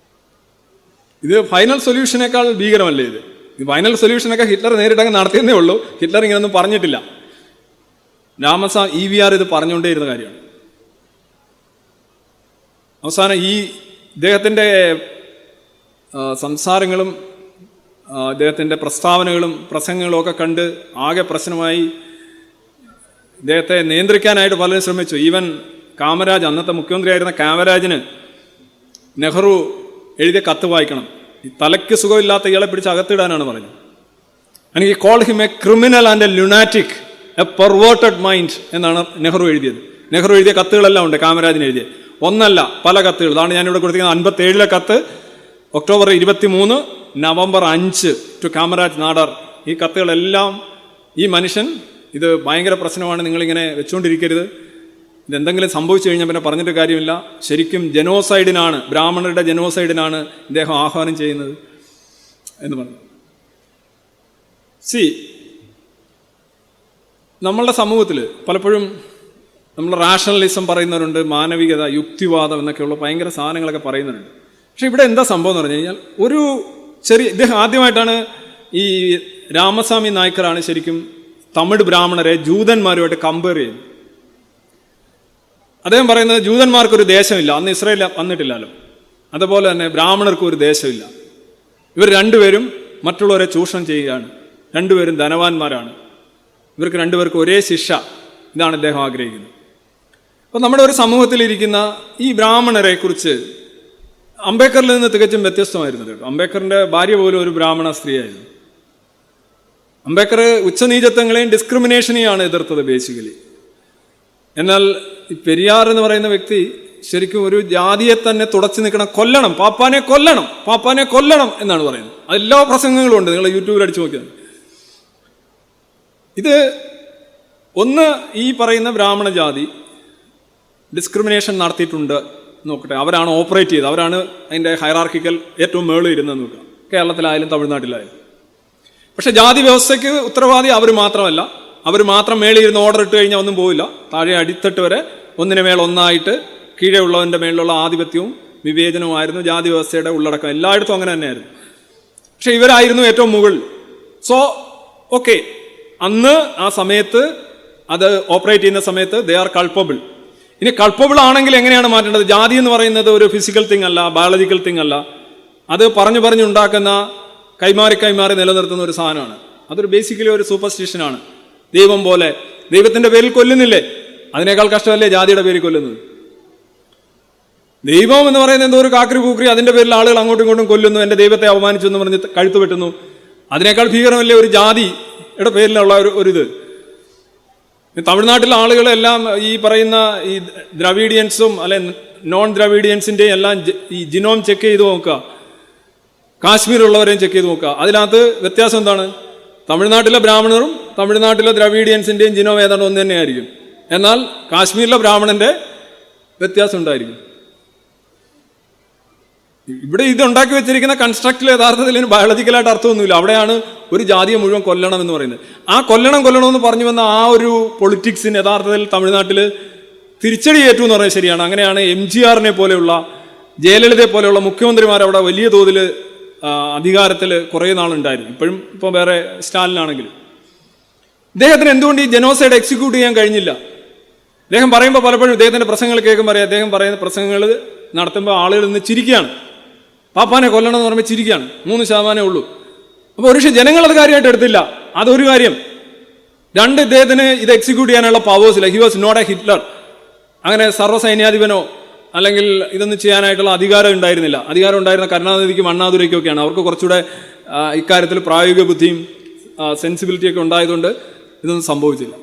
ഇത് ഫൈനൽ സൊല്യൂഷനേക്കാൾ ഭീകരമല്ലേ ഇത്? ഈ ഫൈനൽ സൊല്യൂഷനൊക്കെ ഹിറ്റ്ലർ നേരിട്ടങ്ങ് നടത്തിയെന്നേ ഉള്ളൂ. ഹിറ്റ്ലർ ഇങ്ങനെയൊന്നും പറഞ്ഞിട്ടില്ല. EVR ഇത് പറഞ്ഞുകൊണ്ടേയിരുന്ന കാര്യമാണ്. അവസാനം ഈ ഇദ്ദേഹത്തിൻ്റെ സംസാരങ്ങളും ഇദ്ദേഹത്തിൻ്റെ പ്രസ്താവനകളും പ്രസംഗങ്ങളും ഒക്കെ കണ്ട് ആകെ പ്രശ്നമായി. ഇദ്ദേഹത്തെ നിയന്ത്രിക്കാനായിട്ട് പലരും ശ്രമിച്ചു. ഈവൻ കാമരാജ്, അന്നത്തെ മുഖ്യമന്ത്രിയായിരുന്ന കാമരാജിന് നെഹ്റു എഴുതിയ കത്ത് വായിക്കണം. ഈ തലയ്ക്ക് സുഖമില്ലാത്ത ഇയാളെ പിടിച്ച് അകത്തിടാനാണ് പറഞ്ഞത്. And he called him a criminal and a lunatic, a perverted mind എന്നാണ് നെഹ്റു എഴുതിയത്. നെഹ്റു എഴുതിയ കത്തുകളെല്ലാം ഉണ്ട്, കാമരാജിന് എഴുതിയത്. ഒന്നല്ല, പല കത്തുകൾ. അതാണ് ഞാനിവിടെ കൊടുത്തിരിക്കുന്നത്. 57 കത്ത്, October 23, November 5 to Kamaraj Nadar. ഈ കത്തുകളെല്ലാം ഈ മനുഷ്യൻ, ഇത് ഭയങ്കര പ്രശ്നമാണ്, നിങ്ങളിങ്ങനെ വെച്ചുകൊണ്ടിരിക്കരുത്, ഇതെന്തെങ്കിലും സംഭവിച്ചു കഴിഞ്ഞാൽ പിന്നെ പറഞ്ഞിട്ട് കാര്യമില്ല, ശരിക്കും ജനോസൈഡിനാണ്, ബ്രാഹ്മണരുടെ ജനോസൈഡിനാണ് ഇദ്ദേഹം ആഹ്വാനം ചെയ്യുന്നത് എന്ന് പറഞ്ഞു. നമ്മളുടെ സമൂഹത്തിൽ പലപ്പോഴും നമ്മൾ റാഷണലിസം പറയുന്നവരുണ്ട്, മാനവികത, യുക്തിവാദം എന്നൊക്കെയുള്ള ഭയങ്കര സാധനങ്ങളൊക്കെ പറയുന്നവരുണ്ട്. പക്ഷെ ഇവിടെ എന്താ സംഭവം എന്ന് പറഞ്ഞു കഴിഞ്ഞാൽ, ഒരു ഇദ്ദേഹം ആദ്യമായിട്ടാണ്, ഈ രാമസ്വാമി നായ്ക്കറാണ് ശരിക്കും തമിഴ് ബ്രാഹ്മണരെ ജൂതന്മാരുമായിട്ട് കമ്പയർ ചെയ്യുന്നത്. അദ്ദേഹം പറയുന്നത് ജൂതന്മാർക്കൊരു ദേശമില്ല, അന്ന് ഇസ്രായേൽ വന്നിട്ടില്ലല്ലോ, അതുപോലെ തന്നെ ബ്രാഹ്മണർക്കും ഒരു ദേശമില്ല, ഇവർ രണ്ടുപേരും മറ്റുള്ളവരെ ചൂഷണം ചെയ്യുകയാണ്, രണ്ടുപേരും ധനവാന്മാരാണ്, ഇവർക്ക് രണ്ടുപേർക്കും ഒരേ ശിക്ഷ, ഇതാണ് അദ്ദേഹം ആഗ്രഹിക്കുന്നത്. അപ്പോൾ നമ്മുടെ ഒരു സമൂഹത്തിലിരിക്കുന്ന ഈ ബ്രാഹ്മണരെ കുറിച്ച് അംബേദ്കറിൽ നിന്ന് തികച്ചും വ്യത്യസ്തമായിരുന്നു കേട്ടോ. അംബേദ്കറിൻ്റെ ഭാര്യ പോലും ഒരു ബ്രാഹ്മണ സ്ത്രീയായിരുന്നു. അംബേദ്കർ ഉച്ചനീചത്വങ്ങളെയും ഡിസ്ക്രിമിനേഷനെയാണ് എതിർത്തത് ബേസിക്കലി. എന്നാൽ ഈ പെരിയാർ എന്ന് പറയുന്ന വ്യക്തി ശരിക്കും ഒരു ജാതിയെ തന്നെ തുടച്ചു നിൽക്കണം, കൊല്ലണം, പാപ്പാനെ കൊല്ലണം, പാപ്പാനെ കൊല്ലണം എന്നാണ് പറയുന്നത്. അതെല്ലാ പ്രസംഗങ്ങളും ഉണ്ട്, നിങ്ങൾ യൂട്യൂബിൽ അടിച്ചു നോക്കിയാൽ. ഇത് ഒന്ന്, ഈ പറയുന്ന ബ്രാഹ്മണ ജാതി ഡിസ്ക്രിമിനേഷൻ നടത്തിയിട്ടുണ്ട് നോക്കട്ടെ, അവരാണ് ഓപ്പറേറ്റ് ചെയ്തത്, അവരാണ് അതിൻ്റെ ഹൈറാർക്കിക്കൽ ഏറ്റവും മേളിൽ ഇരുന്നെന്ന് നോക്കുക, കേരളത്തിലായാലും തമിഴ്നാട്ടിലായാലും. പക്ഷെ ജാതി വ്യവസ്ഥയ്ക്ക് ഉത്തരവാദി അവർ മാത്രമല്ല, അവർ മാത്രം മേളിൽ ഇരുന്ന് ഓർഡർ ഇട്ട് കഴിഞ്ഞാൽ ഒന്നും പോവില്ല. താഴെ അടിത്തട്ട് വരെ ഒന്നിന് മേൽ ഒന്നായിട്ട് കീഴെ ഉള്ളവൻ്റെ മേളിലുള്ള ആധിപത്യവും വിവേചനവുമായിരുന്നു ജാതി വ്യവസ്ഥയുടെ ഉള്ളടക്കം. എല്ലായിടത്തും അങ്ങനെ തന്നെയായിരുന്നു. പക്ഷെ ഇവരായിരുന്നു ഏറ്റവും മുകളിൽ. സോ ഓക്കെ, അന്ന് ആ സമയത്ത് അത് ഓപ്പറേറ്റ് ചെയ്യുന്ന സമയത്ത് ദേ ആർ കൾപ്പബിൾ. ഇനി കൾപ്പബിൾ ആണെങ്കിൽ എങ്ങനെയാണ് മാറ്റേണ്ടത്? ജാതി എന്ന് പറയുന്നത് ഒരു ഫിസിക്കൽ തിങ് അല്ല, ബയോളജിക്കൽ തിങ് അല്ല, അത് പറഞ്ഞുണ്ടാക്കുന്ന കൈമാറി നിലനിർത്തുന്ന ഒരു സാധനമാണ്. അതൊരു ബേസിക്കലി ഒരു സൂപ്പർസ്റ്റിഷനാണ്. ദൈവം പോലെ ദൈവത്തിൻ്റെ പേരിൽ കൊല്ലുന്നില്ലേ, അതിനേക്കാൾ കഷ്ടമല്ലേ ജാതിയുടെ പേരിൽ കൊല്ലുന്നത്? ദൈവം എന്ന് പറയുന്നത് എന്തോ ഒരു കാക്കരി കൂക്കരി, അതിൻ്റെ പേരിൽ ആളുകൾ അങ്ങോട്ടും ഇങ്ങോട്ടും കൊല്ലുന്നു, എൻ്റെ ദൈവത്തെ അവമാനിച്ചു എന്ന് പറഞ്ഞ് കഴുത്ത് വെട്ടുന്നു. അതിനേക്കാൾ ഭീകരമല്ലേ ഒരു ജാതിയുടെ പേരിലുള്ള ഒരിത്? തമിഴ്നാട്ടിലെ ആളുകളെല്ലാം ഈ പറയുന്ന ഈ ദ്രവീഡിയൻസും അല്ലെ നോൺ ദ്രവീഡിയൻസിൻ്റെയും എല്ലാം ഈ ജിനോം ചെക്ക് ചെയ്ത് നോക്കുക, കാശ്മീരുള്ളവരെയും ചെക്ക് ചെയ്ത് നോക്കുക. അതിനകത്ത് വ്യത്യാസം എന്താണ്? തമിഴ്നാട്ടിലെ ബ്രാഹ്മണരും തമിഴ്നാട്ടിലെ ദ്രവീഡിയൻസിൻ്റെയും ജിനോം ഏതാണ്ട് ഒന്ന് തന്നെയായിരിക്കും. എന്നാൽ കാശ്മീരിലെ ബ്രാഹ്മണന്റെ വ്യത്യാസം ഉണ്ടായിരിക്കും. ഇവിടെ ഇത് ഉണ്ടാക്കി വെച്ചിരിക്കുന്ന കൺസ്ട്രക്റ്റിൽ യഥാർത്ഥത്തിൽ ബയോളജിക്കലായിട്ട് അർത്ഥമൊന്നുമില്ല. അവിടെയാണ് ഒരു ജാതിയെ മുഴുവൻ കൊല്ലണം എന്ന് പറയുന്നത്. ആ കൊല്ലണമെന്ന് പറഞ്ഞു വന്ന ആ ഒരു പൊളിറ്റിക്സിന് യഥാർത്ഥത്തിൽ തമിഴ്നാട്ടിൽ തിരിച്ചടി ഏറ്റു എന്ന് പറഞ്ഞാൽ ശരിയാണ്. അങ്ങനെയാണ് MGRനെ പോലെയുള്ള, ജയലളിതയെ പോലെയുള്ള മുഖ്യമന്ത്രിമാർ അവിടെ വലിയ തോതിൽ അധികാരത്തിൽ കുറേ നാളുണ്ടായിരുന്നു. ഇപ്പോൾ വേറെ സ്റ്റാലിനാണെങ്കിലും ഇദ്ദേഹത്തിന് എന്തുകൊണ്ട് ഈ ജനോസൈഡ് എക്സിക്യൂട്ട് ചെയ്യാൻ കഴിഞ്ഞില്ല? അദ്ദേഹം പറയുമ്പോൾ പലപ്പോഴും ഇദ്ദേഹത്തിൻ്റെ പ്രസംഗങ്ങൾ കേൾക്കുമ്പോൾ അറിയാം, അദ്ദേഹം പറയുന്ന പ്രസംഗങ്ങൾ നടത്തുമ്പോൾ ആളുകൾ ഇന്ന് ചിരിക്കുകയാണ്. പാപ്പാനെ കൊല്ലണം എന്ന് പറയുമ്പോൾ ചിരിക്കുകയാണ്. 3% ഉള്ളൂ. അപ്പോൾ ഒരു പക്ഷേ ജനങ്ങളത് കാര്യമായിട്ട് എടുത്തില്ല. അതൊരു കാര്യം. രണ്ട്, ഇദ്ദേഹത്തിന് ഇത് എക്സിക്യൂട്ട് ചെയ്യാനുള്ള പവേഴ്സ് ഇല്ല. He was not a Hitler. അങ്ങനെ സർവ്വസൈന്യാധിപനോ അല്ലെങ്കിൽ ഇതൊന്നും ചെയ്യാനായിട്ടുള്ള അധികാരം ഉണ്ടായിരുന്നില്ല. അധികാരം ഉണ്ടായിരുന്ന കരുണാനിധിക്കും അണ്ണാദുരയ്ക്കും ഒക്കെയാണ്. അവർക്ക് കുറച്ചുകൂടെ ഇക്കാര്യത്തിൽ പ്രായോഗിക ബുദ്ധിയും സെൻസിബിലിറ്റിയൊക്കെ ഉണ്ടായതുകൊണ്ട് ഇതൊന്നും സംഭവിച്ചില്ല.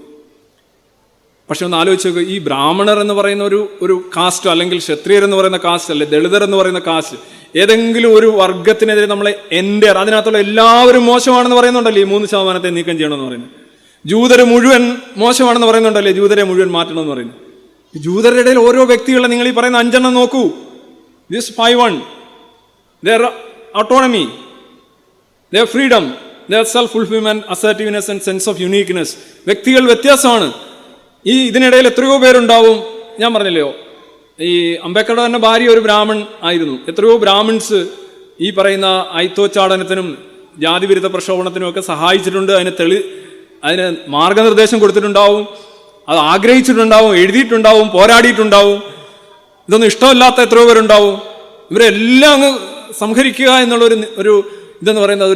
പക്ഷെ ഒന്ന് ആലോചിച്ച് നോക്കുക, ഈ ബ്രാഹ്മണർ എന്ന് പറയുന്ന ഒരു കാസ്റ്റ്, അല്ലെങ്കിൽ ക്ഷത്രിയർ എന്ന് പറയുന്ന കാസ്റ്റ്, അല്ലെ ദളിതർ എന്ന് പറയുന്ന കാസ്റ്റ്, ഏതെങ്കിലും ഒരു വർഗത്തിനെതിരെ നമ്മളെ അതിനകത്തുള്ള എല്ലാവരും മോശമാണെന്ന് പറയുന്നുണ്ടല്ലേ ഈ 3% നീക്കം ചെയ്യണമെന്ന് പറയുന്നത്. ജൂതര് മുഴുവൻ മോശമാണെന്ന് പറയുന്നുണ്ടല്ലേ ജൂതരെ മുഴുവൻ മാറ്റണമെന്ന് പറയുന്നത്. ജൂതരുടെ ഇടയിൽ ഓരോ വ്യക്തികളെ നിങ്ങൾ ഈ പറയുന്ന 5 നോക്കൂ. This 5-1, their autonomy, their freedom, their self-fulfillment, assertiveness and sense of uniqueness. വ്യക്തികൾ വ്യത്യാസമാണ്. ഈ ഇതിനിടയിൽ എത്രയോ പേരുണ്ടാവും. ഞാൻ പറഞ്ഞില്ലയോ, ഈ അംബേദ്കറുടെ തന്നെ ഭാര്യ ഒരു ബ്രാഹ്മൺ ആയിരുന്നു. എത്രയോ ബ്രാഹ്മിൺസ് ഈ പറയുന്ന ഐത്തോച്ചാടനത്തിനും ജാതിവിരുദ്ധ പ്രക്ഷോഭണത്തിനും ഒക്കെ സഹായിച്ചിട്ടുണ്ട്. അതിന് മാർഗനിർദ്ദേശം കൊടുത്തിട്ടുണ്ടാവും, അത് ആഗ്രഹിച്ചിട്ടുണ്ടാവും, എഴുതിയിട്ടുണ്ടാവും, പോരാടിയിട്ടുണ്ടാവും. ഇതൊന്നും ഇഷ്ടമല്ലാത്ത എത്രയോ പേരുണ്ടാവും. ഇവരെല്ലാം അങ്ങ് സംഹരിക്കുക എന്നുള്ളൊരു ഇതെന്ന് പറയുന്നത്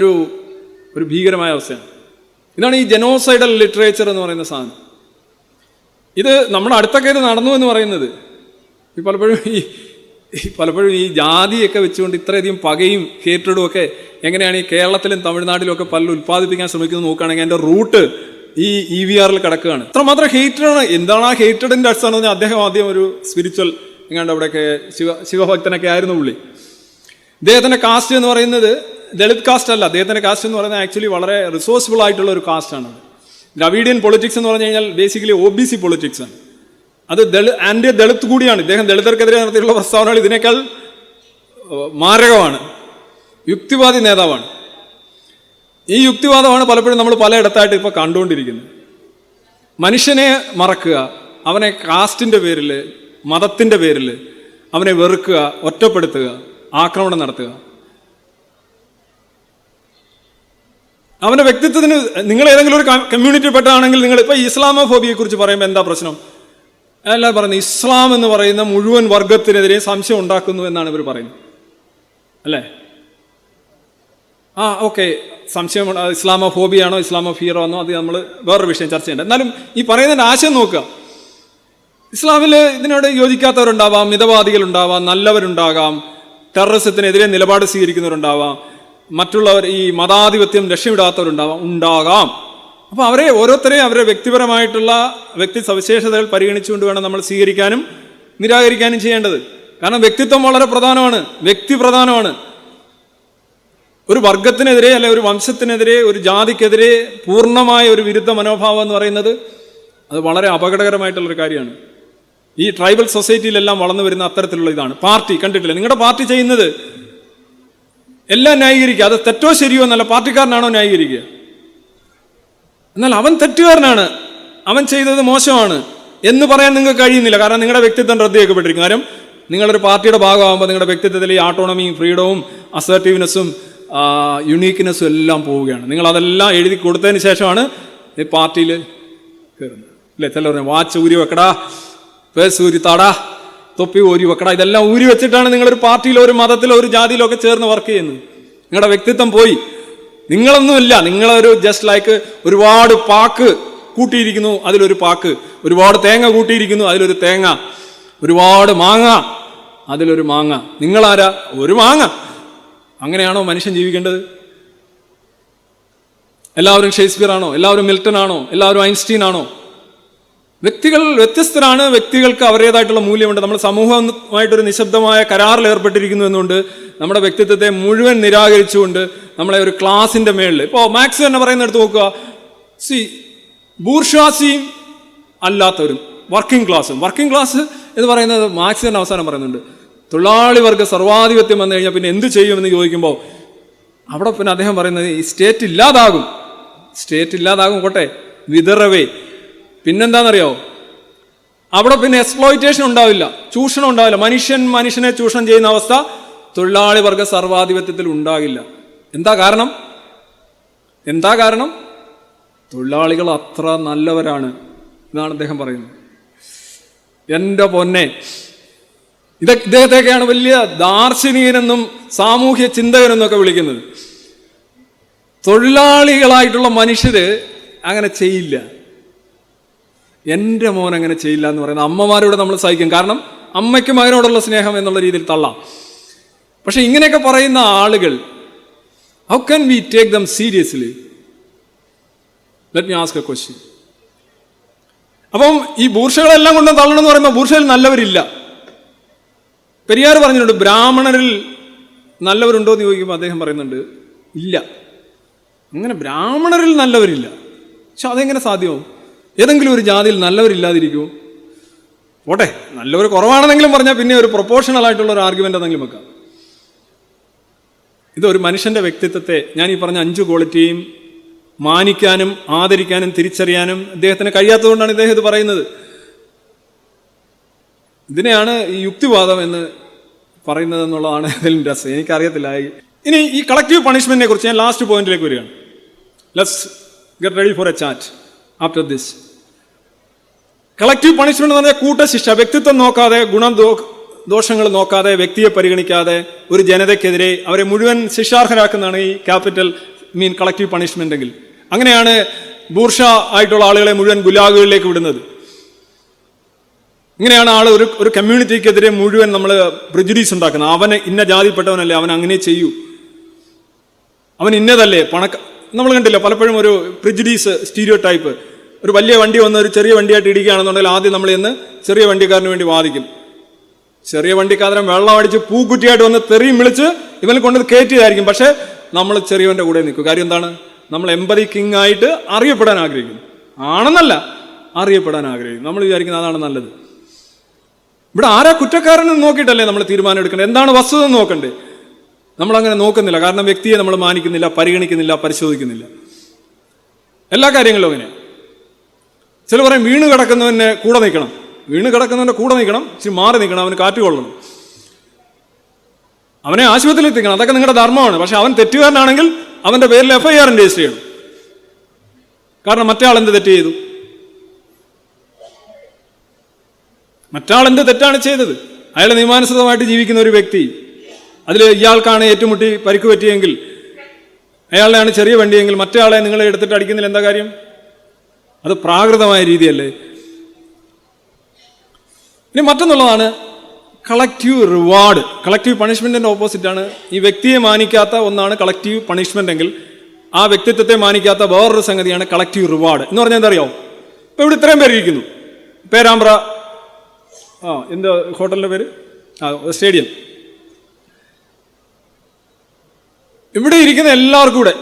ഒരു ഭീകരമായ അവസ്ഥയാണ്. ഇതാണ് ഈ ജനോസൈഡൽ ലിറ്ററേച്ചർ എന്ന് പറയുന്ന സാധനം. ഇത് നമ്മുടെ അടുത്തൊക്കെ ഇത് നടന്നു എന്ന് പറയുന്നത്. ഈ പലപ്പോഴും ഈ പലപ്പോഴും ഈ ജാതിയൊക്കെ വെച്ചുകൊണ്ട് ഇത്രയധികം പകയും ഹേറ്റഡും ഒക്കെ എങ്ങനെയാണ് ഈ കേരളത്തിലും തമിഴ്നാട്ടിലും ഒക്കെ പലരും ഉൽപ്പാദിപ്പിക്കാൻ ശ്രമിക്കുന്നത് നോക്കുകയാണെങ്കിൽ അതിൻ്റെ റൂട്ട് ഈ EVRൽ കിടക്കുകയാണ്. അത്രമാത്രം ഹേറ്റഡാണ്. എന്താണ് ആ ഹേറ്റഡിൻ്റെ അടിസ്ഥാനം പറഞ്ഞാൽ അദ്ദേഹം ആദ്യം ഒരു സ്പിരിച്വൽ എങ്ങാണ്ട് അവിടെയൊക്കെ ശിവഭക്തനൊക്കെ ആയിരുന്നു പുള്ളി. അദ്ദേഹത്തിൻ്റെ കാസ്റ്റ് എന്ന് പറയുന്നത് ദളിത് കാസ്റ്റ് അല്ല. അദ്ദേഹത്തിൻ്റെ കാസ്റ്റ് എന്ന് പറയുന്നത് ആക്ച്വലി വളരെ റിസോഴ്സ്ഫുൾ ആയിട്ടുള്ള ഒരു കാസ്റ്റാണ്. ദ്രവീഡിയൻ പൊളിറ്റിക്സ് എന്ന് പറഞ്ഞു കഴിഞ്ഞാൽ ബേസിക്കലി OBC പൊളിറ്റിക്സ് ആണ്. അത് ആൻഡ് ദളിത് കൂടിയാണ്. ഇദ്ദേഹം ദളിതർക്കെതിരെ നടത്തിയിട്ടുള്ള പ്രസ്താവനകൾ ഇതിനേക്കാൾ മാരകമാണ്. യുക്തിവാദി നേതാവാണ്. ഈ യുക്തിവാദമാണ് പലപ്പോഴും നമ്മൾ പലയിടത്തായിട്ട് ഇപ്പോൾ കണ്ടുകൊണ്ടിരിക്കുന്നത്. മനുഷ്യനെ മറക്കുക, അവനെ കാസ്റ്റിൻ്റെ പേരിൽ, മതത്തിൻ്റെ പേരിൽ അവനെ വെറുക്കുക, ഒറ്റപ്പെടുത്തുക, ആക്രമണം നടത്തുക. അവൻ്റെ വ്യക്തിത്വത്തിന് നിങ്ങൾ ഏതെങ്കിലും ഒരു കമ്മ്യൂണിറ്റിയിൽപ്പെട്ടാണെങ്കിൽ നിങ്ങൾ ഇപ്പോൾ ഇസ്ലാമോഫോബിയെ കുറിച്ച് പറയുമ്പോൾ എന്താ പ്രശ്നം? അല്ല പറയുന്നത് ഇസ്ലാം എന്ന് പറയുന്ന മുഴുവൻ വർഗത്തിനെതിരെ സംശയം ഉണ്ടാക്കുന്നു എന്നാണ് ഇവർ പറയുന്നത്, അല്ലേ? ഓക്കെ, സംശയം ഇസ്ലാമോഫോബിയാണോ ഇസ്ലാമോഫിയറോ ആണോ അത് നമ്മൾ വേറൊരു വിഷയം ചർച്ച ചെയ്യേണ്ട. എന്നാലും ഈ പറയുന്നതിൻ്റെ ആശയം നോക്കുക. ഇസ്ലാമിൽ ഇതിനോട് യോജിക്കാത്തവരുണ്ടാവാം, മിതവാദികളുണ്ടാവാം, നല്ലവരുണ്ടാകാം, ടെററിസത്തിനെതിരെ നിലപാട് സ്വീകരിക്കുന്നവരുണ്ടാവാം, മറ്റുള്ളവർ ഈ മതാധിപത്യം ഉണ്ടാകാം. അപ്പോൾ അവരെ ഓരോരുത്തരെയും അവരുടെ വ്യക്തിപരമായിട്ടുള്ള വ്യക്തി സവിശേഷതകൾ പരിഗണിച്ചുകൊണ്ട് വേണം നമ്മൾ സ്വീകരിക്കാനും നിരാകരിക്കാനും ചെയ്യേണ്ടത്. കാരണം വ്യക്തിത്വം വളരെ പ്രധാനമാണ്, വ്യക്തി പ്രധാനമാണ്. ഒരു വർഗത്തിനെതിരെ അല്ലെ ഒരു വംശത്തിനെതിരെ ഒരു ജാതിക്കെതിരെ പൂർണ്ണമായ ഒരു വിരുദ്ധ മനോഭാവം എന്ന് പറയുന്നത് അത് വളരെ അപകടകരമായിട്ടുള്ളൊരു കാര്യമാണ്. ഈ ട്രൈബൽ സൊസൈറ്റിയിലെല്ലാം വളർന്നു വരുന്ന അത്തരത്തിലുള്ള ഇതാണ്. പാർട്ടി കണ്ടിട്ടില്ല, നിങ്ങളുടെ പാർട്ടി ചെയ്യുന്നത് എല്ലാം ന്യായീകരിക്കുക. അത് തെറ്റോ ശരിയോ എന്നല്ല, പാർട്ടിക്കാരനാണോ ന്യായീകരിക്കുക. എന്നാൽ അവൻ തെറ്റുകാരനാണ്, അവൻ ചെയ്തത് മോശമാണ് എന്ന് പറയാൻ നിങ്ങൾക്ക് കഴിയുന്നില്ല. കാരണം നിങ്ങളുടെ വ്യക്തിത്വം റദ്ദാക്കപ്പെട്ടിരിക്കും. കാരണം നിങ്ങളൊരു പാർട്ടിയുടെ ഭാഗമാകുമ്പോൾ നിങ്ങളുടെ വ്യക്തിത്വത്തിൽ ഈ ഓട്ടോണമിയും ഫ്രീഡവും അസർട്ടീവ്നെസ്സും യുണീക്ക്നെസ്സും എല്ലാം പോവുകയാണ്. നിങ്ങളതെല്ലാം എഴുതി കൊടുത്തതിന് ശേഷമാണ് ഈ പാർട്ടിയിൽ കയറുന്നത്, അല്ലേ? ചിലർ വാച്ച് ഊരി വെക്കടാ, പേഴ്സ് ഊരി താടാ, തൊപ്പി ഊരി വെക്കടാ, ഇതെല്ലാം ഊരി വെച്ചിട്ടാണ് നിങ്ങളൊരു പാർട്ടിയിലോ ഒരു മതത്തിലോ ഒരു ജാതിയിലോ ഒക്കെ ചേർന്ന് വർക്ക് ചെയ്യുന്നത്. നിങ്ങളുടെ വ്യക്തിത്വം പോയി. നിങ്ങളൊന്നുമില്ല, നിങ്ങളൊരു ജസ്റ്റ് ലൈക്ക് ഒരുപാട് പാക്ക് കൂട്ടിയിരിക്കുന്നു, അതിലൊരു പാക്ക്, ഒരുപാട് തേങ്ങ കൂട്ടിയിരിക്കുന്നു, അതിലൊരു തേങ്ങ, ഒരുപാട് മാങ്ങ, അതിലൊരു മാങ്ങ. നിങ്ങളാരാ? ഒരു മാങ്ങ. അങ്ങനെയാണോ മനുഷ്യൻ ജീവിക്കേണ്ടത്? എല്ലാവരും ഷേക്സ്പിയർ ആണോ? എല്ലാവരും മിൽട്ടൺ ആണോ? എല്ലാവരും ഐൻസ്റ്റീൻ ആണോ? വ്യക്തികൾ വ്യത്യസ്തരാണ്. വ്യക്തികൾക്ക് അവരുടേതായിട്ടുള്ള മൂല്യമുണ്ട്. നമ്മൾ സമൂഹമായിട്ടൊരു നിശബ്ദമായ കരാറിൽ ഏർപ്പെട്ടിരിക്കുന്നു എന്നുകൊണ്ട് നമ്മുടെ വ്യക്തിത്വത്തെ മുഴുവൻ നിരാകരിച്ചുകൊണ്ട് നമ്മളെ ഒരു ക്ലാസിന്റെ മേളിൽ, ഇപ്പോൾ മാർക്സ് തന്നെ പറയുന്നിടത്ത് നോക്കുക, ബൂർഷ്വാസിയും അല്ലാത്തവരും വർക്കിംഗ് ക്ലാസ്സും. വർക്കിംഗ് ക്ലാസ് എന്ന് പറയുന്നത് മാർക്സ് തന്നെ അവസാനം പറയുന്നുണ്ട്, തൊഴിലാളി വർഗ സർവാധിപത്യം വന്നു കഴിഞ്ഞാൽ പിന്നെ എന്ത് ചെയ്യുമെന്ന് ചോദിക്കുമ്പോൾ അവിടെ പിന്നെ അദ്ദേഹം പറയുന്നത് ഈ സ്റ്റേറ്റ് ഇല്ലാതാകും കോട്ടെ, വിതറവേ. പിന്നെന്താണെന്നറിയോ? അവിടെ പിന്നെ എക്സ്പ്ലോയിറ്റേഷൻ ഉണ്ടാവില്ല, ചൂഷണം ഉണ്ടാവില്ല. മനുഷ്യനെ ചൂഷണം ചെയ്യുന്ന അവസ്ഥ തൊഴിലാളി വർഗ സർവാധിപത്യത്തിൽ ഉണ്ടാകില്ല. എന്താ കാരണം? തൊഴിലാളികൾ അത്ര നല്ലവരാണ് എന്നാണ് അദ്ദേഹം പറയുന്നത്. എൻ്റെ പൊന്നെ, ഇദ്ദേഹത്തെയൊക്കെയാണ് വലിയ ദാർശനികനെന്നും സാമൂഹ്യ ചിന്തകനെന്നും ഒക്കെ വിളിക്കുന്നത്. തൊഴിലാളികളായിട്ടുള്ള മനുഷ്യര് അങ്ങനെ ചെയ്യില്ല. എൻ്റെ മോൻ അങ്ങനെ ചെയ്യില്ല എന്ന് പറയുന്നത് അമ്മമാരോട് നമ്മൾ സഹിക്കും. കാരണം അമ്മയ്ക്ക് മകനോടുള്ള സ്നേഹം എന്നുള്ള രീതിയിൽ തള്ളാം. പക്ഷെ ഇങ്ങനെയൊക്കെ പറയുന്ന ആളുകൾ, how can we take them seriously? Let me ask A question. അപ്പം ഈ ബൂർഷകളെല്ലാം കൊണ്ടും തള്ളണം എന്ന് പറയുമ്പോൾ ബൂർഷയിൽ നല്ലവരില്ല. പെരിയാർ പറഞ്ഞിട്ടുണ്ട്, ബ്രാഹ്മണരിൽ നല്ലവരുണ്ടോ എന്ന് ചോദിക്കുമ്പോൾ അദ്ദേഹം പറയുന്നുണ്ട്, ഇല്ല, അങ്ങനെ ബ്രാഹ്മണരിൽ നല്ലവരില്ല. പക്ഷെ അതെങ്ങനെ സാധ്യമാവും? ഏതെങ്കിലും ഒരു ജാതിയിൽ നല്ലവരില്ലാതിരിക്കുമോ? പോട്ടെ, നല്ലവർ കുറവാണെന്നെങ്കിലും പറഞ്ഞാൽ പിന്നെ ഒരു പ്രൊപ്പോർഷണൽ ആയിട്ടുള്ള ഒരു ആർഗ്യുമെന്റ് എന്തെങ്കിലും വെക്കാം. ഇതൊരു മനുഷ്യന്റെ വ്യക്തിത്വത്തെ, ഞാൻ ഈ പറഞ്ഞ 5 ക്വാളിറ്റിയും മാനിക്കാനും ആദരിക്കാനും തിരിച്ചറിയാനും അദ്ദേഹത്തിന് കഴിയാത്തതുകൊണ്ടാണ് ഇദ്ദേഹം ഇത് പറയുന്നത്. ഇതിനെയാണ് ഈ യുക്തിവാദം എന്ന് പറയുന്നത് എന്നുള്ളതാണ് ഇതിൽ രസം. എനിക്കറിയത്തില്ല. ഇനി ഈ കളക്റ്റീവ് പണിഷ്മെന്റിനെ കുറിച്ച് ഞാൻ ലാസ്റ്റ് പോയിന്റിലേക്ക് വരികയാണ്. Let's get ready for A chat after this. Collective punishment എന്ന് പറഞ്ഞാൽ കൂട്ടശിക്ഷ. വ്യക്തിത്വം നോക്കാതെ, ദോഷങ്ങൾ നോക്കാതെ, വ്യക്തിയെ പരിഗണിക്കാതെ ഒരു ജനതയ്ക്കെതിരെ അവരെ മുഴുവൻ ശിക്ഷാർഹരാക്കുന്നതാണ് ഈ കളക്റ്റീവ് പണിഷ്മെന്റ് എങ്കിൽ. അങ്ങനെയാണ് ബൂർഷ ആയിട്ടുള്ള ആളുകളെ മുഴുവൻ ഗുലാഗുകളിലേക്ക് വിടുന്നത്. ഇങ്ങനെയാണ് ആൾ ഒരു കമ്മ്യൂണിറ്റിക്കെതിരെ മുഴുവൻ നമ്മൾ പ്രിജുഡീസ് ഉണ്ടാക്കുന്നത്. അവന് ഇന്ന ജാതിപ്പെട്ടവനല്ലേ, അവൻ അങ്ങനെ ചെയ്യൂ, അവൻ ഇന്നതല്ലേ, നമ്മൾ കണ്ടില്ല പലപ്പോഴും ഒരു പ്രിജുഡീസ് സ്റ്റീരിയോ ടൈപ്പ്. ഒരു വലിയ വണ്ടി വന്ന് ഒരു ചെറിയ വണ്ടിയായിട്ട് ഇടിക്കുകയാണെന്നുണ്ടെങ്കിൽ ആദ്യം നമ്മൾ ഇന്ന് ചെറിയ വണ്ടിക്കാരന് വേണ്ടി വാദിക്കും. ചെറിയ വണ്ടിക്കാരൻ വെള്ളം അടിച്ച് പൂക്കുറ്റിയായിട്ട് വന്ന് തെറിയും വിളിച്ച് ഇവനെ കൊണ്ട് കയറ്റിയതായിരിക്കും. പക്ഷേ നമ്മൾ ചെറിയവൻ്റെ കൂടെ നിൽക്കും. കാര്യം എന്താണ്? നമ്മൾ എമ്പതി കിങ് ആയിട്ട് അറിയപ്പെടാൻ ആഗ്രഹിക്കും. ആണെന്നല്ല, അറിയപ്പെടാൻ ആഗ്രഹിക്കും. നമ്മൾ വിചാരിക്കുന്നത് അതാണ് നല്ലത്. ഇവിടെ ആരാ കുറ്റക്കാരനെന്ന് നോക്കിയിട്ടല്ലേ നമ്മൾ തീരുമാനം എടുക്കേണ്ടത്, എന്താണ് വസ്തുത എന്ന് നോക്കണ്ടേ. നമ്മളങ്ങനെ നോക്കുന്നില്ല. കാരണം വ്യക്തിയെ നമ്മൾ മാനിക്കുന്നില്ല, പരിഗണിക്കുന്നില്ല, പരിശോധിക്കുന്നില്ല. എല്ലാ കാര്യങ്ങളും അങ്ങനെ. ചില പറയും വീണ് കിടക്കുന്നവൻ്റെ കൂടെ നിൽക്കണം. വീണ് കിടക്കുന്നവൻ്റെ കൂടെ നിൽക്കണം, ഇച്ചിരി മാറി നിൽക്കണം, അവന് കാറ്റ് കൊള്ളണം, അവനെ ആശുപത്രിയിൽ എത്തിക്കണം. അതൊക്കെ നിങ്ങളുടെ ധർമ്മമാണ്. പക്ഷെ അവൻ തെറ്റുകാരനാണെങ്കിൽ അവൻ്റെ പേരിൽ FIR രജിസ്റ്റർ ചെയ്യണം. കാരണം മറ്റേ എന്ത് തെറ്റ് ചെയ്തു? മറ്റാൾ എന്ത് തെറ്റാണ് ചെയ്തത്? അയാൾ നിയമാനുസൃതമായിട്ട് ജീവിക്കുന്ന ഒരു വ്യക്തി, അതിൽ ഇയാൾക്കാണ് ഏറ്റുമുട്ടി പരിക്ക് പറ്റിയെങ്കിൽ, അയാളുടെയാണ് ചെറിയ വണ്ടിയെങ്കിൽ മറ്റേ ആളെ നിങ്ങൾ എടുത്തിട്ട് അടിക്കുന്നില്ല, എന്താ കാര്യം? അത് പ്രാകൃതമായ രീതിയല്ലേ? ഇനി മറ്റൊന്നുള്ളതാണ് കളക്റ്റീവ് റിവാർഡ്. കളക്റ്റീവ് പണിഷ്മെന്റിന്റെ ഓപ്പോസിറ്റാണ്. ഈ വ്യക്തിയെ മാനിക്കാത്ത ഒന്നാണ് കളക്റ്റീവ് പണിഷ്മെന്റ് എങ്കിൽ, ആ വ്യക്തിത്വത്തെ മാനിക്കാത്ത വേറൊരു സംഗതിയാണ് കളക്റ്റീവ് റിവാർഡ് എന്ന് പറഞ്ഞാൽ എന്താ അറിയോ? ഇപ്പൊ ഇവിടെ ഇത്രയും പേര് ഇരിക്കുന്നു. പേരാമ്പ്ര എന്താ ഹോട്ടലിന്റെ പേര്? സ്റ്റേഡിയം. ഇവിടെ ഇരിക്കുന്ന എല്ലാവർക്കും കൂടെ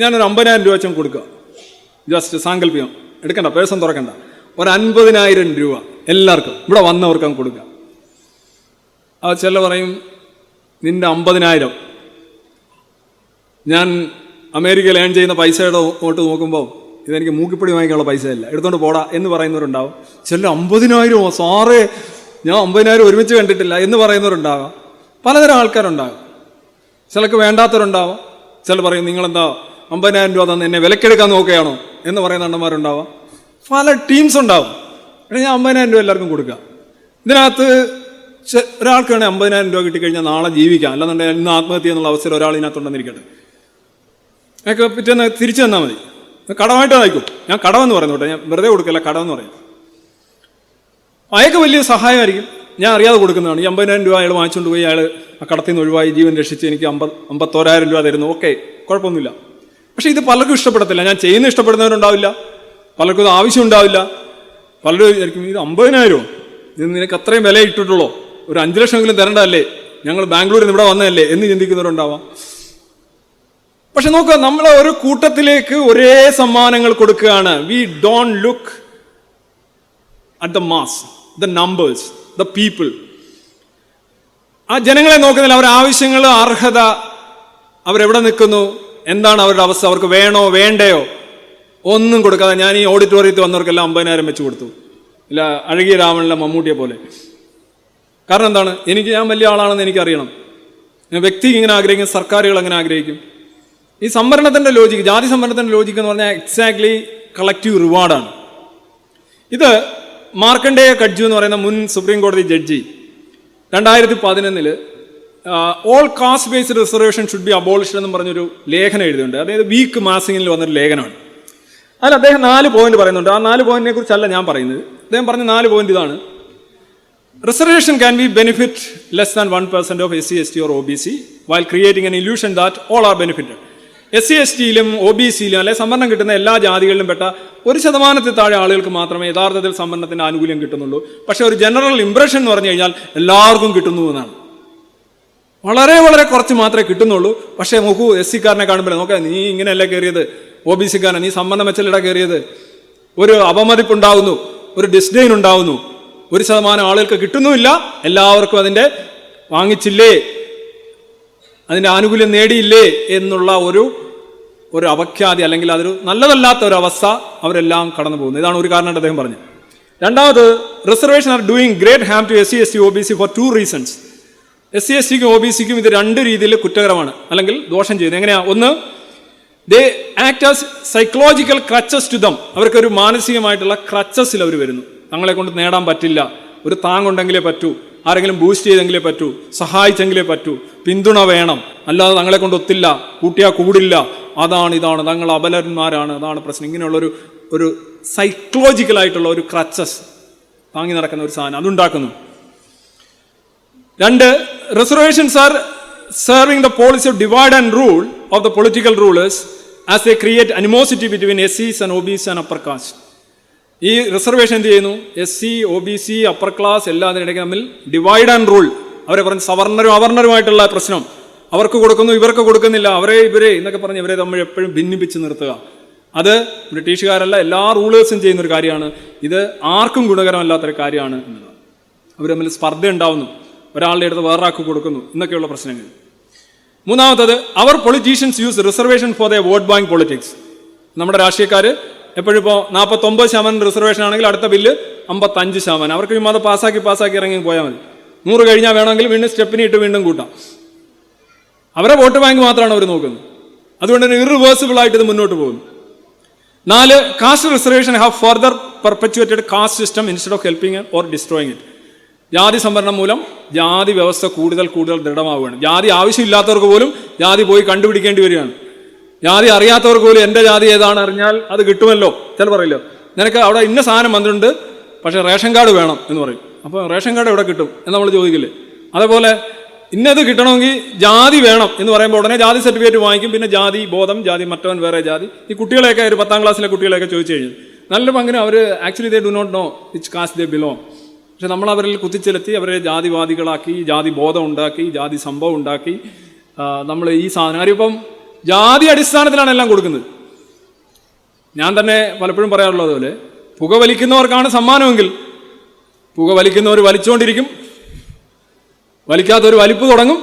ഞാനൊരു 50,000 രൂപ വെച്ചും കൊടുക്കുക. ജസ്റ്റ് സാങ്കല്പികം, എടുക്കണ്ട, പേഴ്സൺ തുറക്കണ്ട. ഒരു 50,000 രൂപ എല്ലാവർക്കും ഇവിടെ വന്നവർക്കും കൊടുക്കുക. ചില പറയും നിന്റെ 50,000 ഞാൻ അമേരിക്കയിൽ ഏൺ ചെയ്യുന്ന പൈസയുടെ ഓട്ട് നോക്കുമ്പോൾ ഇതെനിക്ക് മൂക്കിപ്പൊടി വാങ്ങിക്കാനുള്ള പൈസയല്ല, എടുത്തോണ്ട് പോടാ എന്ന് പറയുന്നവരുണ്ടാവും. ചില 50,000 സാറേ ഞാൻ 50,000 ഒരുമിച്ച് കണ്ടിട്ടില്ല എന്ന് പറയുന്നവരുണ്ടാകാം. പലതരം ആൾക്കാരുണ്ടാകും. ചിലക്ക് വേണ്ടാത്തവരുണ്ടാവാം. ചില പറയും നിങ്ങളെന്താ 50,000 രൂപ തന്നെ എന്നെ വിലക്കെടുക്കാൻ നോക്കുകയാണോ എന്ന് പറയുന്ന അണ്ണന്മാരുണ്ടാവാം. പല ടീംസ് ഉണ്ടാവും. ഞാൻ 50,000 രൂപ എല്ലാവർക്കും കൊടുക്കുക. ഇതിനകത്ത് ഒരാൾക്ക് വേണേൽ 50,000 രൂപ കിട്ടിക്കഴിഞ്ഞാൽ നാളെ ജീവിക്കാം, അല്ലെന്നുണ്ടെങ്കിൽ ഇന്ന് ആത്മഹത്യ എന്നുള്ള അവസരം ഒരാൾ ഇതിനകത്തുണ്ടെന്നിരിക്കട്ടെ, അതൊക്കെ പിറ്റേന്ന് തിരിച്ചു തന്നാൽ മതി. കടമായിട്ട് വായിക്കും. ഞാൻ കടമെന്ന് പറയുന്നു കേട്ടോ, ഞാൻ വെറുതെ കൊടുക്കില്ല, കടമെന്ന് പറയും. അയാൾക്ക് വലിയ സഹായമായിരിക്കും. ഞാൻ അറിയാതെ കൊടുക്കുന്നതാണ്. ഈ 50,000 രൂപ അയാൾ വാങ്ങിച്ചുകൊണ്ട് പോയി അയാൾ ആ കടത്തിൽ നിന്ന് ഒഴിവായി ജീവൻ രക്ഷിച്ച് എനിക്ക് 51,000 രൂപ തരുന്നു. ഓക്കെ, കുഴപ്പമൊന്നുമില്ല. പക്ഷെ ഇത് പലർക്കും ഇഷ്ടപ്പെടത്തില്ല. ഞാൻ ചെയ്യുന്ന ഇഷ്ടപ്പെടുന്നവരുണ്ടാവില്ല, പലർക്കും ഇത് ആവശ്യം ഉണ്ടാവില്ല. പലരും വിചാരിക്കും ഇത് 50,000 ഇത് നിനക്ക് അത്രയും വില ഇട്ടിട്ടുള്ളൂ, ഒരു 5 ലക്ഷമെങ്കിലും തരേണ്ടതല്ലേ, ഞങ്ങൾ ബാംഗ്ലൂരിൽ നിന്ന് ഇവിടെ വന്നതല്ലേ എന്ന് ചിന്തിക്കുന്നവരുണ്ടാവാം. പക്ഷെ നോക്കുക, നമ്മൾ ഒരു കൂട്ടത്തിലേക്ക് ഒരേ സമ്മാനങ്ങൾ കൊടുക്കുകയാണ്. We don't look at the mass, the numbers, the people. ആ ജനങ്ങളെ നോക്കുന്നില്ല, അവരുടെ ആവശ്യങ്ങൾ, അർഹത, അവരെവിടെ നിൽക്കുന്നു, എന്താണ് അവരുടെ അവസ്ഥ, അവർക്ക് വേണോ വേണ്ടയോ ഒന്നും കൊടുക്കാതെ ഞാൻ ഈ ഓഡിറ്റോറിയത്തിൽ വന്നവർക്കെല്ലാം 50,000 വെച്ച് കൊടുത്തു. ഇല്ല അഴകിയ രാമനിലെ മമ്മൂട്ടിയെ പോലെ. കാരണം എന്താണ്? ഞാൻ വലിയ ആളാണെന്ന് എനിക്കറിയണം. വ്യക്തി ഇങ്ങനെ ആഗ്രഹിക്കും, സർക്കാരുകൾ അങ്ങനെ ആഗ്രഹിക്കും. ഈ സംവരണത്തിന്റെ ലോജിക്ക്, ജാതി സംവരണത്തിന്റെ ലോജിക്ക് എന്ന് പറഞ്ഞാൽ എക്സാക്ട്ലി കളക്റ്റീവ് റിവാർഡാണ്. ഇത് മാർക്കണ്ഡേയ കഡ്ജു എന്ന് പറയുന്ന മുൻ സുപ്രീം കോടതി judge 2011 all caste based reservation should be abolished എന്ന് പറഞ്ഞൊരു ലേഖനം എഴുതിയിട്ടുണ്ട്. അതായത് വീക്ക് മാസികയിൽ വന്നൊരു ലേഖനമാണ്. അതിൽ അദ്ദേഹം 4 പോയിന്റ് പറയുന്നുണ്ട്. ആ 4 പോയിന്റിനെ കുറിച്ചല്ല ഞാൻ പറയുന്നത്. അദ്ദേഹം പറഞ്ഞ 4 പോയിന്റ് ഇതാണ്: reservation can be benefit less than 1% of SC, ST or OBC while creating an illusion that all are benefited. SC, STയിലും OBCയിലും അല്ലെ സംവരണം കിട്ടുന്ന എല്ലാ ജാതികളിലും പെട്ട 1% താഴെ ആളുകൾക്ക് മാത്രമേ യഥാർത്ഥത്തിൽ സംവരണത്തിന്റെ ആനുകൂല്യം കിട്ടുന്നുള്ളൂ. പക്ഷെ ഒരു ജനറൽ ഇംപ്രഷൻ എന്ന് പറഞ്ഞു കഴിഞ്ഞാൽ എല്ലാവർക്കും കിട്ടുന്നു എന്നാണ്. വളരെ വളരെ കുറച്ച് മാത്രമേ കിട്ടുന്നുള്ളൂ. പക്ഷേ നോക്കൂ, SC കാരനെ കാണുമ്പോൾ നോക്കാം, നീ ഇങ്ങനെയല്ല കയറിയത്, OBC കാരൻ നീ സംവരണം വെച്ചല്ലട കയറിയത്. ഒരു അപമതിപ്പുണ്ടാവുന്നു, ഒരു ഡിസ്ഡെയിൻ ഉണ്ടാവുന്നു. 1% ആളുകൾക്ക് കിട്ടുന്നുമില്ല, എല്ലാവർക്കും അതിൻ്റെ വാങ്ങിച്ചില്ലേ, അതിൻ്റെ ആനുകൂല്യം നേടിയില്ലേ എന്നുള്ള ഒരു അപഖ്യാതി, അല്ലെങ്കിൽ അതൊരു നല്ലതല്ലാത്ത ഒരു അവസ്ഥ അവരെല്ലാം കടന്നു പോകുന്നു. ഇതാണ് ഒരു കാരണമായിട്ട് അദ്ദേഹം പറഞ്ഞത്. രണ്ടാമത്, reservation are doing great harm to SC, ST, OBC for 2 reasons. SC, STക്കും OBCക്കും ഇത് 2 രീതിയിൽ കുറ്റകരമാണ്, അല്ലെങ്കിൽ ദോഷം ചെയ്യുന്നത്. എങ്ങനെയാ? ഒന്ന്, they act as psychological crutches to them. അവർക്കൊരു മാനസികമായിട്ടുള്ള ക്രച്ചസിൽ അവർ വരുന്നു. തങ്ങളെ കൊണ്ട് നേടാൻ പറ്റില്ല, ഒരു താങ്ങുണ്ടെങ്കിലേ പറ്റൂ, ആരെങ്കിലും ബൂസ്റ്റ് ചെയ്തെങ്കിലേ പറ്റൂ, സഹായിച്ചെങ്കിലേ പറ്റൂ, പിന്തുണ വേണം, അല്ലാതെ തങ്ങളെ കൊണ്ട് ഒത്തില്ല, കൂട്ടിയാൽ കൂടില്ല, അതാണ് ഇതാണ്, തങ്ങൾ അബലന്മാരാണ്, അതാണ് പ്രശ്നം. ഇങ്ങനെയുള്ളൊരു സൈക്കോളജിക്കലായിട്ടുള്ള ഒരു ക്രച്ചസ് താങ്ങി നടക്കുന്ന ഒരു സാധനം അതുണ്ടാക്കുന്നു. 2, reservations are serving the policy of divide and rule of the political rulers as they create animosity between SCs and OBCs and upper caste. ഈ റിസർവേഷൻ എന്ത് ചെയ്യുന്നു? SC, OBC, അപ്പർ ക്ലാസ് എല്ലാത്തിനും ഇടയ്ക്ക് തമ്മിൽ ഡിവൈഡ് ആൻഡ് റൂൾ. അവരെ പറഞ്ഞ് സവർണരും അവർണരുമായിട്ടുള്ള പ്രശ്നം, അവർക്ക് കൊടുക്കുന്നു ഇവർക്ക് കൊടുക്കുന്നില്ല, അവരെ ഇവരെ എന്നൊക്കെ പറഞ്ഞ് ഇവരെ തമ്മിൽ എപ്പോഴും ഭിന്നിപ്പിച്ച് നിർത്തുക. അത് ബ്രിട്ടീഷുകാരല്ല എല്ലാ റൂളേഴ്സും ചെയ്യുന്നൊരു കാര്യമാണ്. ഇത് ആർക്കും ഗുണകരമല്ലാത്തൊരു കാര്യമാണ് എന്നതാണ്. അവർ തമ്മിൽ സ്പർദ്ധ ഉണ്ടാവുന്നു, ഒരാളുടെ അടുത്ത് വേറൊരാൾക്ക് കൊടുക്കുന്നു എന്നൊക്കെയുള്ള പ്രശ്നങ്ങൾ. 3, അവർ politicians use reservation for the vote bank politics. നമ്മുടെ രാഷ്ട്രീയക്കാർ എപ്പോഴും ഇപ്പോൾ 49% റിസർവേഷൻ ആണെങ്കിൽ അടുത്ത ബില്ല് 55%. അവർക്ക് അത് പാസ്സാക്കി ഇറങ്ങി പോയാൽ മതി. 100 കഴിഞ്ഞാൽ വേണമെങ്കിൽ വീണ്ടും സ്റ്റെപ്പിന് ഇട്ട് വീണ്ടും കൂട്ടാം. അവരെ വോട്ട് ബാങ്ക് മാത്രമാണ് അവർ നോക്കുന്നത്. അതുകൊണ്ട് തന്നെ ഇറിവേഴ്സിബിൾ ആയിട്ട് ഇത് മുന്നോട്ട് പോകുന്നു. 4, caste reservation have further perpetuated caste system instead of helping or destroying it. ജാതി സംവരണം മൂലം ജാതി വ്യവസ്ഥ കൂടുതൽ ദൃഢമാവുകയാണ്. ജാതി ആവശ്യമില്ലാത്തവർക്ക് പോലും ജാതി പോയി കണ്ടുപിടിക്കേണ്ടി വരികയാണ്. ജാതി അറിയാത്തവർക്ക് പോലും എൻ്റെ ജാതി ഏതാണ് അറിഞ്ഞാൽ അത് കിട്ടുമല്ലോ. ചില പറയില്ലോ, നിനക്ക് അവിടെ ഇന്ന സാധനം വന്നിട്ടുണ്ട് പക്ഷേ റേഷൻ കാർഡ് വേണം എന്ന് പറയും. അപ്പോൾ റേഷൻ കാർഡ് എവിടെ കിട്ടും എന്ന് നമ്മൾ ചോദിക്കില്ലേ? അതേപോലെ ഇന്നത് കിട്ടണമെങ്കിൽ ജാതി വേണം എന്ന് പറയുമ്പോൾ ഉടനെ ജാതി സർട്ടിഫിക്കറ്റ് വാങ്ങിക്കും. പിന്നെ ജാതി ബോധം, ജാതി മറ്റവൻ വേറെ ജാതി. ഈ കുട്ടികളെയൊക്കെ ഒരു 10ാം ക്ലാസ്സിലെ കുട്ടികളെയൊക്കെ ചോദിച്ചു കഴിഞ്ഞാൽ നല്ല പങ്കിന് അവർ actually they do not know which caste they belong. പക്ഷെ നമ്മൾ അവരിൽ കുത്തിച്ചെലുത്തി അവരെ ജാതിവാദികളാക്കി, ജാതി ബോധം ഉണ്ടാക്കി, ജാതി സംഭവം ഉണ്ടാക്കി. നമ്മൾ ഈ സാധനം കാര്യം ഇപ്പം ജാതി അടിസ്ഥാനത്തിലാണ് എല്ലാം കൊടുക്കുന്നത്. ഞാൻ തന്നെ പലപ്പോഴും പറയാറുള്ളത് പോലെ പുകവലിക്കുന്നവർക്കാണ് സമ്മാനമെങ്കിൽ പുകവലിക്കുന്നവർ വലിച്ചുകൊണ്ടിരിക്കും, വലിക്കാത്തവർ വലിപ്പ് തുടങ്ങും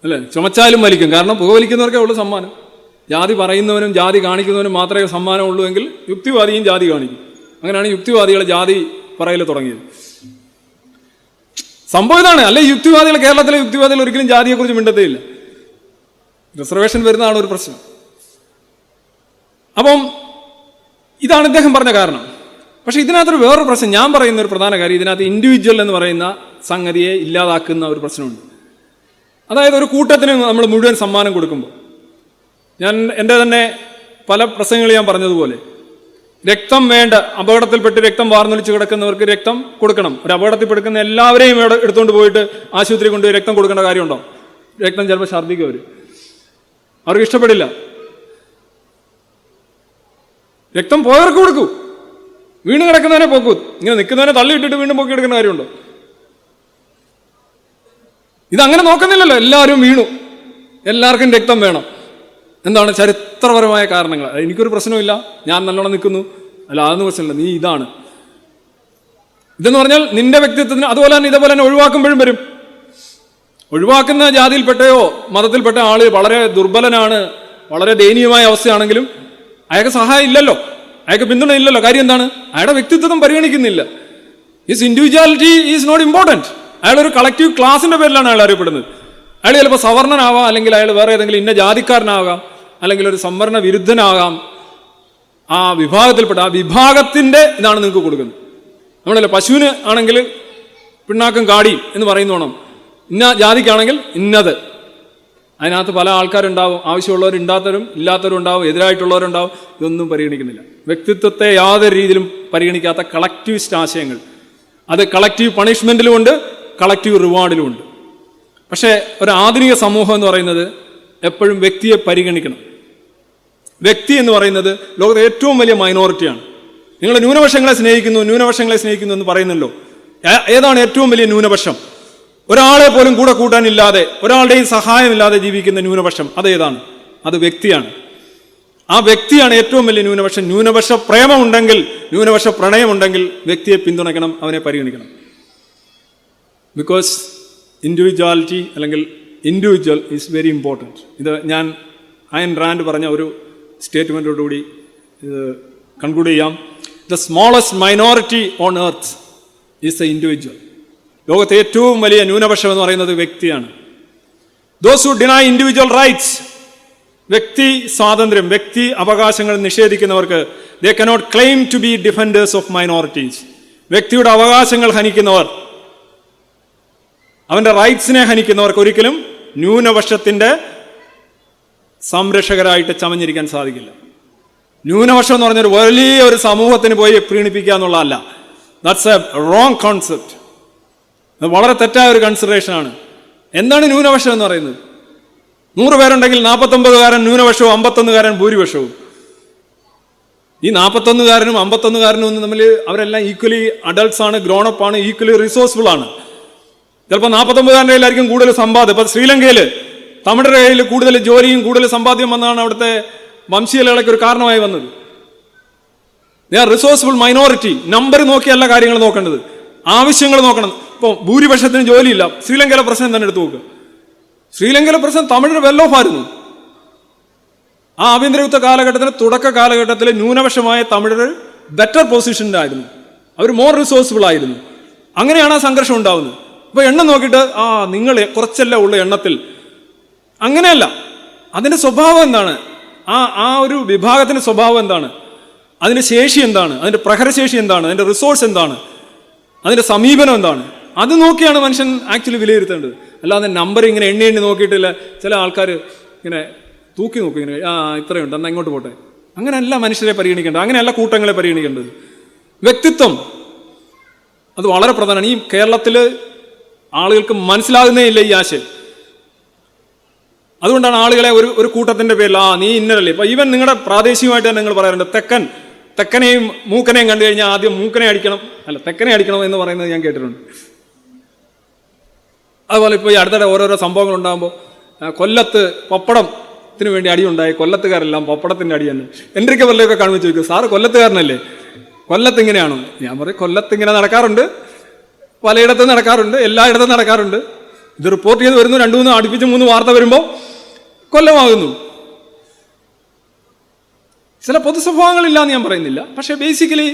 അല്ലേ? ചുമച്ചാലും വലിക്കും. കാരണം പുകവലിക്കുന്നവർക്കേ ഉള്ളൂ സമ്മാനം. ജാതി പറയുന്നവനും ജാതി കാണിക്കുന്നവനും മാത്രമേ സമ്മാനമുള്ളൂ എങ്കിൽ യുക്തിവാദിയും ജാതി കാണിക്കും. അങ്ങനെയാണ് യുക്തിവാദികളെ ജാതി പറയൽ തുടങ്ങിയത്. സംഭവം ഇതാണ്. അല്ലെ യുക്തിവാദികൾ, കേരളത്തിലെ യുക്തിവാദികൾ ഒരിക്കലും ജാതിയെക്കുറിച്ച് മിണ്ടത്തേയില്ല. റിസർവേഷൻ വരുന്നതാണ് ഒരു പ്രശ്നം. അപ്പം ഇതാണ് ഇദ്ദേഹം പറഞ്ഞ കാരണം. പക്ഷെ ഇതിനകത്തൊരു വേറൊരു പ്രശ്നം, ഞാൻ പറയുന്ന ഒരു പ്രധാന കാര്യം, ഇതിനകത്ത് ഇൻഡിവിജ്വൽ എന്ന് പറയുന്ന സംഗതിയെ ഇല്ലാതാക്കുന്ന ഒരു പ്രശ്നമുണ്ട്. അതായത് ഒരു കൂട്ടത്തിന് നമ്മൾ മുഴുവൻ സമ്മാനം കൊടുക്കുമ്പോൾ, ഞാൻ എൻ്റെ തന്നെ പല പ്രസംഗങ്ങളിൽ ഞാൻ പറഞ്ഞതുപോലെ രക്തം വേണ്ട, അപകടത്തിൽപ്പെട്ട് രക്തം വാർന്നൊലിച്ച് കിടക്കുന്നവർക്ക് രക്തം കൊടുക്കണം. ഒരു അപകടത്തിൽപ്പെടുക്കുന്ന എല്ലാവരെയും എടുത്തുകൊണ്ട് പോയിട്ട് ആശുപത്രി കൊണ്ടുപോയി രക്തം കൊടുക്കേണ്ട കാര്യമുണ്ടോ? രക്തം ചിലപ്പോൾ ഛർദ്ദിക്കും അവർക്ക് ഇഷ്ടപ്പെടില്ല. രക്തം പോയവർക്ക് കൊടുക്കൂ, വീണ് കിടക്കുന്നവനെ പോക്കൂ. ഇങ്ങനെ നിൽക്കുന്നവനെ തള്ളിയിട്ടിട്ട് വീണ്ടും പൊക്കി എടുക്കേണ്ട കാര്യമുണ്ടോ? ഇതങ്ങനെ നോക്കുന്നില്ലല്ലോ. എല്ലാവരും വീണു, എല്ലാവർക്കും രക്തം വേണം. എന്താണ് ചരിത്രപരമായ കാരണങ്ങൾ? എനിക്കൊരു പ്രശ്നമില്ല, ഞാൻ നല്ലോണം നിൽക്കുന്നു, അല്ല അതൊന്നും പ്രശ്നമില്ല, നീ ഇതാണ്. ഇതെന്ന് പറഞ്ഞാൽ നിന്റെ വ്യക്തിത്വത്തിന്, അതുപോലെ തന്നെ ഇതേപോലെ തന്നെ ഒഴിവാക്കുമ്പോഴും വരും. ഒഴിവാക്കുന്ന ജാതിയിൽപ്പെട്ടയോ മതത്തിൽപ്പെട്ട ആള് വളരെ ദുർബലനാണ്, വളരെ ദയനീയമായ അവസ്ഥയാണെങ്കിലും അയാൾക്ക് സഹായം ഇല്ലല്ലോ, അയാൾക്ക് പിന്തുണ ഇല്ലല്ലോ. കാര്യം എന്താണ്? അയാളുടെ വ്യക്തിത്വം പരിഗണിക്കുന്നില്ല. His individuality is not important. അയാളൊരു കളക്റ്റീവ് ക്ലാസിന്റെ പേരിലാണ് അയാൾ അറിയപ്പെടുന്നത്. അയാൾ ചിലപ്പോൾ സവർണനാവാം, അല്ലെങ്കിൽ അയാൾ വേറെ ഏതെങ്കിലും ഇന്ന ജാതിക്കാരനാകാം, അല്ലെങ്കിൽ ഒരു സംവരണ വിരുദ്ധനാകാം. ആ വിഭാഗത്തിൽപ്പെട്ട ആ വിഭാഗത്തിന്റെ ഇതാണ് നിങ്ങൾക്ക് കൊടുക്കുന്നത്. നമ്മളല്ലേ പശുവിന് ആണെങ്കിൽ പിണ്ണാക്കും കാടി എന്ന് പറയുന്നോണം, ഇന്ന ജാതിക്കാണെങ്കിൽ ഇന്നത്. അതിനകത്ത് പല ആൾക്കാരുണ്ടാവും, ആവശ്യമുള്ളവരുണ്ടാത്തവരും ഇല്ലാത്തവരും ഉണ്ടാവും, എതിരായിട്ടുള്ളവരുണ്ടാവും. ഇതൊന്നും പരിഗണിക്കുന്നില്ല. വ്യക്തിത്വത്തെ യാതൊരു രീതിയിലും പരിഗണിക്കാത്ത കളക്റ്റീവിസ്റ്റ് ആശയങ്ങൾ. അത് കളക്റ്റീവ് പണിഷ്മെന്റിലുമുണ്ട്, കളക്റ്റീവ് റിവാർഡിലുമുണ്ട്. പക്ഷേ ഒരു ആധുനിക സമൂഹം എന്ന് പറയുന്നത് എപ്പോഴും വ്യക്തിയെ പരിഗണിക്കണം. വ്യക്തി എന്ന് പറയുന്നത് ലോകത്തെ ഏറ്റവും വലിയ മൈനോറിറ്റിയാണ്. നിങ്ങൾ ന്യൂനപക്ഷങ്ങളെ സ്നേഹിക്കുന്നു എന്ന് പറയുന്നല്ലോ. ഏതാണ് ഏറ്റവും വലിയ ന്യൂനപക്ഷം? ഒരാളെ പോലും കൂടെ കൂട്ടാനില്ലാതെ, ഒരാളുടെയും സഹായമില്ലാതെ ജീവിക്കുന്ന ന്യൂനപക്ഷം അതേതാണ്? അത് വ്യക്തിയാണ്. ആ വ്യക്തിയാണ് ഏറ്റവും വലിയ ന്യൂനപക്ഷം. ന്യൂനപക്ഷ പ്രേമമുണ്ടെങ്കിൽ, ന്യൂനപക്ഷ പ്രണയമുണ്ടെങ്കിൽ വ്യക്തിയെ പിന്തുണയ്ക്കണം, അവനെ പരിഗണിക്കണം. ബിക്കോസ് ഇൻഡിവിജ്വാലിറ്റി അല്ലെങ്കിൽ ഇൻഡിവിജ്വൽ ഈസ് വെരി ഇമ്പോർട്ടൻറ്റ്. ഇത് ഞാൻ അയൻ റാൻഡ് പറഞ്ഞ ഒരു സ്റ്റേറ്റ്മെൻറ്റോടുകൂടി ഇത് കൺക്ലൂഡ് ചെയ്യാം. The smallest minority on earth is a individual. ലോകത്തെ ഏറ്റവും വലിയ ന്യൂനപക്ഷം എന്ന് പറയുന്നത് വ്യക്തിയാണ്. Those who deny individual rights, വ്യക്തി സ്വാതന്ത്ര്യം, വ്യക്തി അവകാശങ്ങൾ നിഷേധിക്കുന്നവർക്ക് they cannot claim to be defenders of minorities. വ്യക്തിയുടെ അവകാശങ്ങൾ ഹനിക്കുന്നവർ, അവന്റെ റൈറ്റ്സിനെ ഹനിക്കുന്നവർക്ക് ഒരിക്കലും ന്യൂനപക്ഷത്തിന്റെ സംരക്ഷകരായിട്ട് ചമഞ്ഞിരിക്കാൻ സാധിക്കില്ല. ന്യൂനപക്ഷം എന്ന് പറഞ്ഞൊരു വലിയ ഒരു സമൂഹത്തിന് പോയി പ്രീണിപ്പിക്കുക എന്നുള്ളതല്ല. That's A wrong concept. അത് വളരെ തെറ്റായ ഒരു കൺസിഡറേഷനാണ്. എന്താണ് ന്യൂനപക്ഷം എന്ന് പറയുന്നത്? 100 പേരുണ്ടെങ്കിൽ 49കാരൻ ന്യൂനപക്ഷവും 51കാരൻ ഭൂരിപക്ഷവും. ഈ 41കാരനും 51കാരനും ഒന്നും തമ്മിൽ അവരെല്ലാം ഈക്വലി അഡൾട്ട്സ് ആണ്, ഗ്രോണപ്പ് ആണ്, ഈക്വലി റിസോഴ്സ്ഫുൾ ആണ്. ചിലപ്പോൾ 49കാരൻ്റെ കയ്യിലായിരിക്കും കൂടുതൽ സമ്പാദ്യം. ഇപ്പം ശ്രീലങ്കയിൽ തമിഴരുടെ കയ്യിൽ കൂടുതൽ ജോലിയും കൂടുതൽ സമ്പാദ്യം വന്നതാണ് അവിടുത്തെ വംശീയതയ്ക്ക് ഒരു കാരണമായി വന്നത്. They are resourceful minority. Number നോക്കിയല്ല കാര്യങ്ങൾ നോക്കേണ്ടത്, ആവശ്യങ്ങൾ നോക്കണം. ഇപ്പോൾ ഭൂരിപക്ഷത്തിന് ജോലിയില്ല. ശ്രീലങ്കയിലെ പ്രശ്നം തന്നെ എടുത്തു നോക്കുക. ശ്രീലങ്കയിലെ പ്രശ്നം തമിഴർ വെൽ ഓഫ് ആയിരുന്നു. ആ ആഭ്യന്തര യുദ്ധ കാലഘട്ടത്തിൽ, തുടക്ക കാലഘട്ടത്തിൽ ന്യൂനപക്ഷമായ തമിഴർ ബെറ്റർ പൊസിഷനിലായിരുന്നു. അവർ മോർ റിസോഴ്സ്ഫുൾ ആയിരുന്നു. അങ്ങനെയാണ് ആ സംഘർഷം ഉണ്ടാവുന്നത്. ഇപ്പൊ എണ്ണം നോക്കിയിട്ട് നിങ്ങൾ കുറച്ചല്ല ഉള്ള എണ്ണത്തിൽ, അങ്ങനെയല്ല. അതിന്റെ സ്വഭാവം എന്താണ്? ആ ഒരു വിഭാഗത്തിന്റെ സ്വഭാവം എന്താണ്? അതിന്റെ ശേഷി എന്താണ്? അതിന്റെ പ്രഹരശേഷി എന്താണ്? അതിന്റെ റിസോഴ്സ് എന്താണ്? അതിന്റെ സമീപനം എന്താണ്? അത് നോക്കിയാണ് മനുഷ്യൻ ആക്ച്വലി വിലയിരുത്തേണ്ടത്. അല്ലാതെ നമ്പർ ഇങ്ങനെ എണ്ണി നോക്കിയിട്ടില്ല. ചില ആൾക്കാർ ഇങ്ങനെ തൂക്കി നോക്കും, ഇങ്ങനെ ഇത്രയുണ്ട് എന്നാൽ ഇങ്ങോട്ട് പോട്ടെ. അങ്ങനെയല്ല മനുഷ്യരെ പരിഗണിക്കേണ്ടത്, അങ്ങനെയല്ല കൂട്ടങ്ങളെ പരിഗണിക്കേണ്ടത്. വ്യക്തിത്വം അത് വളരെ പ്രധാനമാണ്. ഈ കേരളത്തിൽ ആളുകൾക്ക് മനസ്സിലാകുന്നേ ഇല്ല ഈ ആശയം. അതുകൊണ്ടാണ് ആളുകളെ ഒരു കൂട്ടത്തിന്റെ പേരിൽ നീ ഇന്നലല്ലേ. ഇപ്പൊ ഈവൻ നിങ്ങളുടെ പ്രാദേശികമായിട്ട് തന്നെ നിങ്ങൾ പറയാറുണ്ട്, തെക്കനെയും മൂക്കനെയും കണ്ടു കഴിഞ്ഞാൽ ആദ്യം മൂക്കനെ അടിക്കണം, അല്ല തെക്കനെ അടിക്കണം എന്ന് പറയുന്നത് ഞാൻ കേട്ടിട്ടുണ്ട്. അതുപോലെ ഇപ്പോൾ ഈ അടുത്തിടെ ഓരോരോ സംഭവങ്ങൾ ഉണ്ടാകുമ്പോൾ കൊല്ലത്ത് പപ്പടത്തിന് വേണ്ടി അടിയുണ്ടായി, കൊല്ലത്തുകാരെല്ലാം പപ്പടത്തിൻ്റെ അടി തന്നെ. എൻ്റെയൊക്കെ വല്ലതൊക്കെ കാണുമ്പോൾ ചോദിക്കും, സാറ് കൊല്ലത്തുകാരനല്ലേ, കൊല്ലത്ത് ഇങ്ങനെയാണോ? ഞാൻ പറയും, കൊല്ലത്ത് ഇങ്ങനെ നടക്കാറുണ്ട്, പലയിടത്തും നടക്കാറുണ്ട്, എല്ലായിടത്തും നടക്കാറുണ്ട്. ഇത് റിപ്പോർട്ട് ചെയ്ത് വരുന്നു, 2-3 അടുപ്പിച്ച് 3 വാർത്ത വരുമ്പോൾ കൊല്ലമാകുന്നു. ചില പൊതു സ്വഭാവങ്ങളില്ലാന്ന് ഞാൻ പറയുന്നില്ല. പക്ഷെ ബേസിക്കലി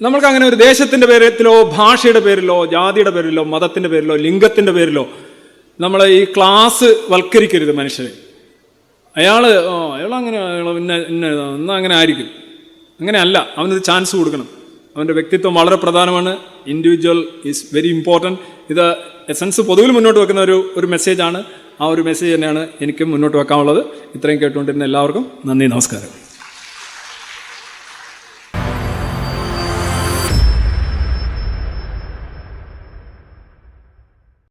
നമ്മൾക്ക് അങ്ങനെ ഒരു ദേശത്തിൻ്റെ പേരിലോ ഭാഷയുടെ പേരിലോ ജാതിയുടെ പേരിലോ മതത്തിൻ്റെ പേരിലോ ലിംഗത്തിൻ്റെ പേരിലോ നമ്മൾ ഈ ക്ലാസ് വൽക്കരിക്കരുത് മനുഷ്യരെ. അയാളങ്ങനെ എന്നാൽ അങ്ങനെ ആയിരിക്കും. അങ്ങനെയല്ല, അവനൊരു ചാൻസ് കൊടുക്കണം. അവൻ്റെ വ്യക്തിത്വം വളരെ പ്രധാനമാണ്. Individual is very important. ഇത് എസൻസ് പൊതുവിൽ മുന്നോട്ട് വെക്കുന്ന ഒരു മെസ്സേജാണ്. ആ ഒരു മെസ്സേജ് തന്നെയാണ് എനിക്കും മുന്നോട്ട് വെക്കാനുള്ളത്. ഇത്രയും കേട്ടുകൊണ്ടിരുന്ന എല്ലാവർക്കും നന്ദി, നമസ്കാരം.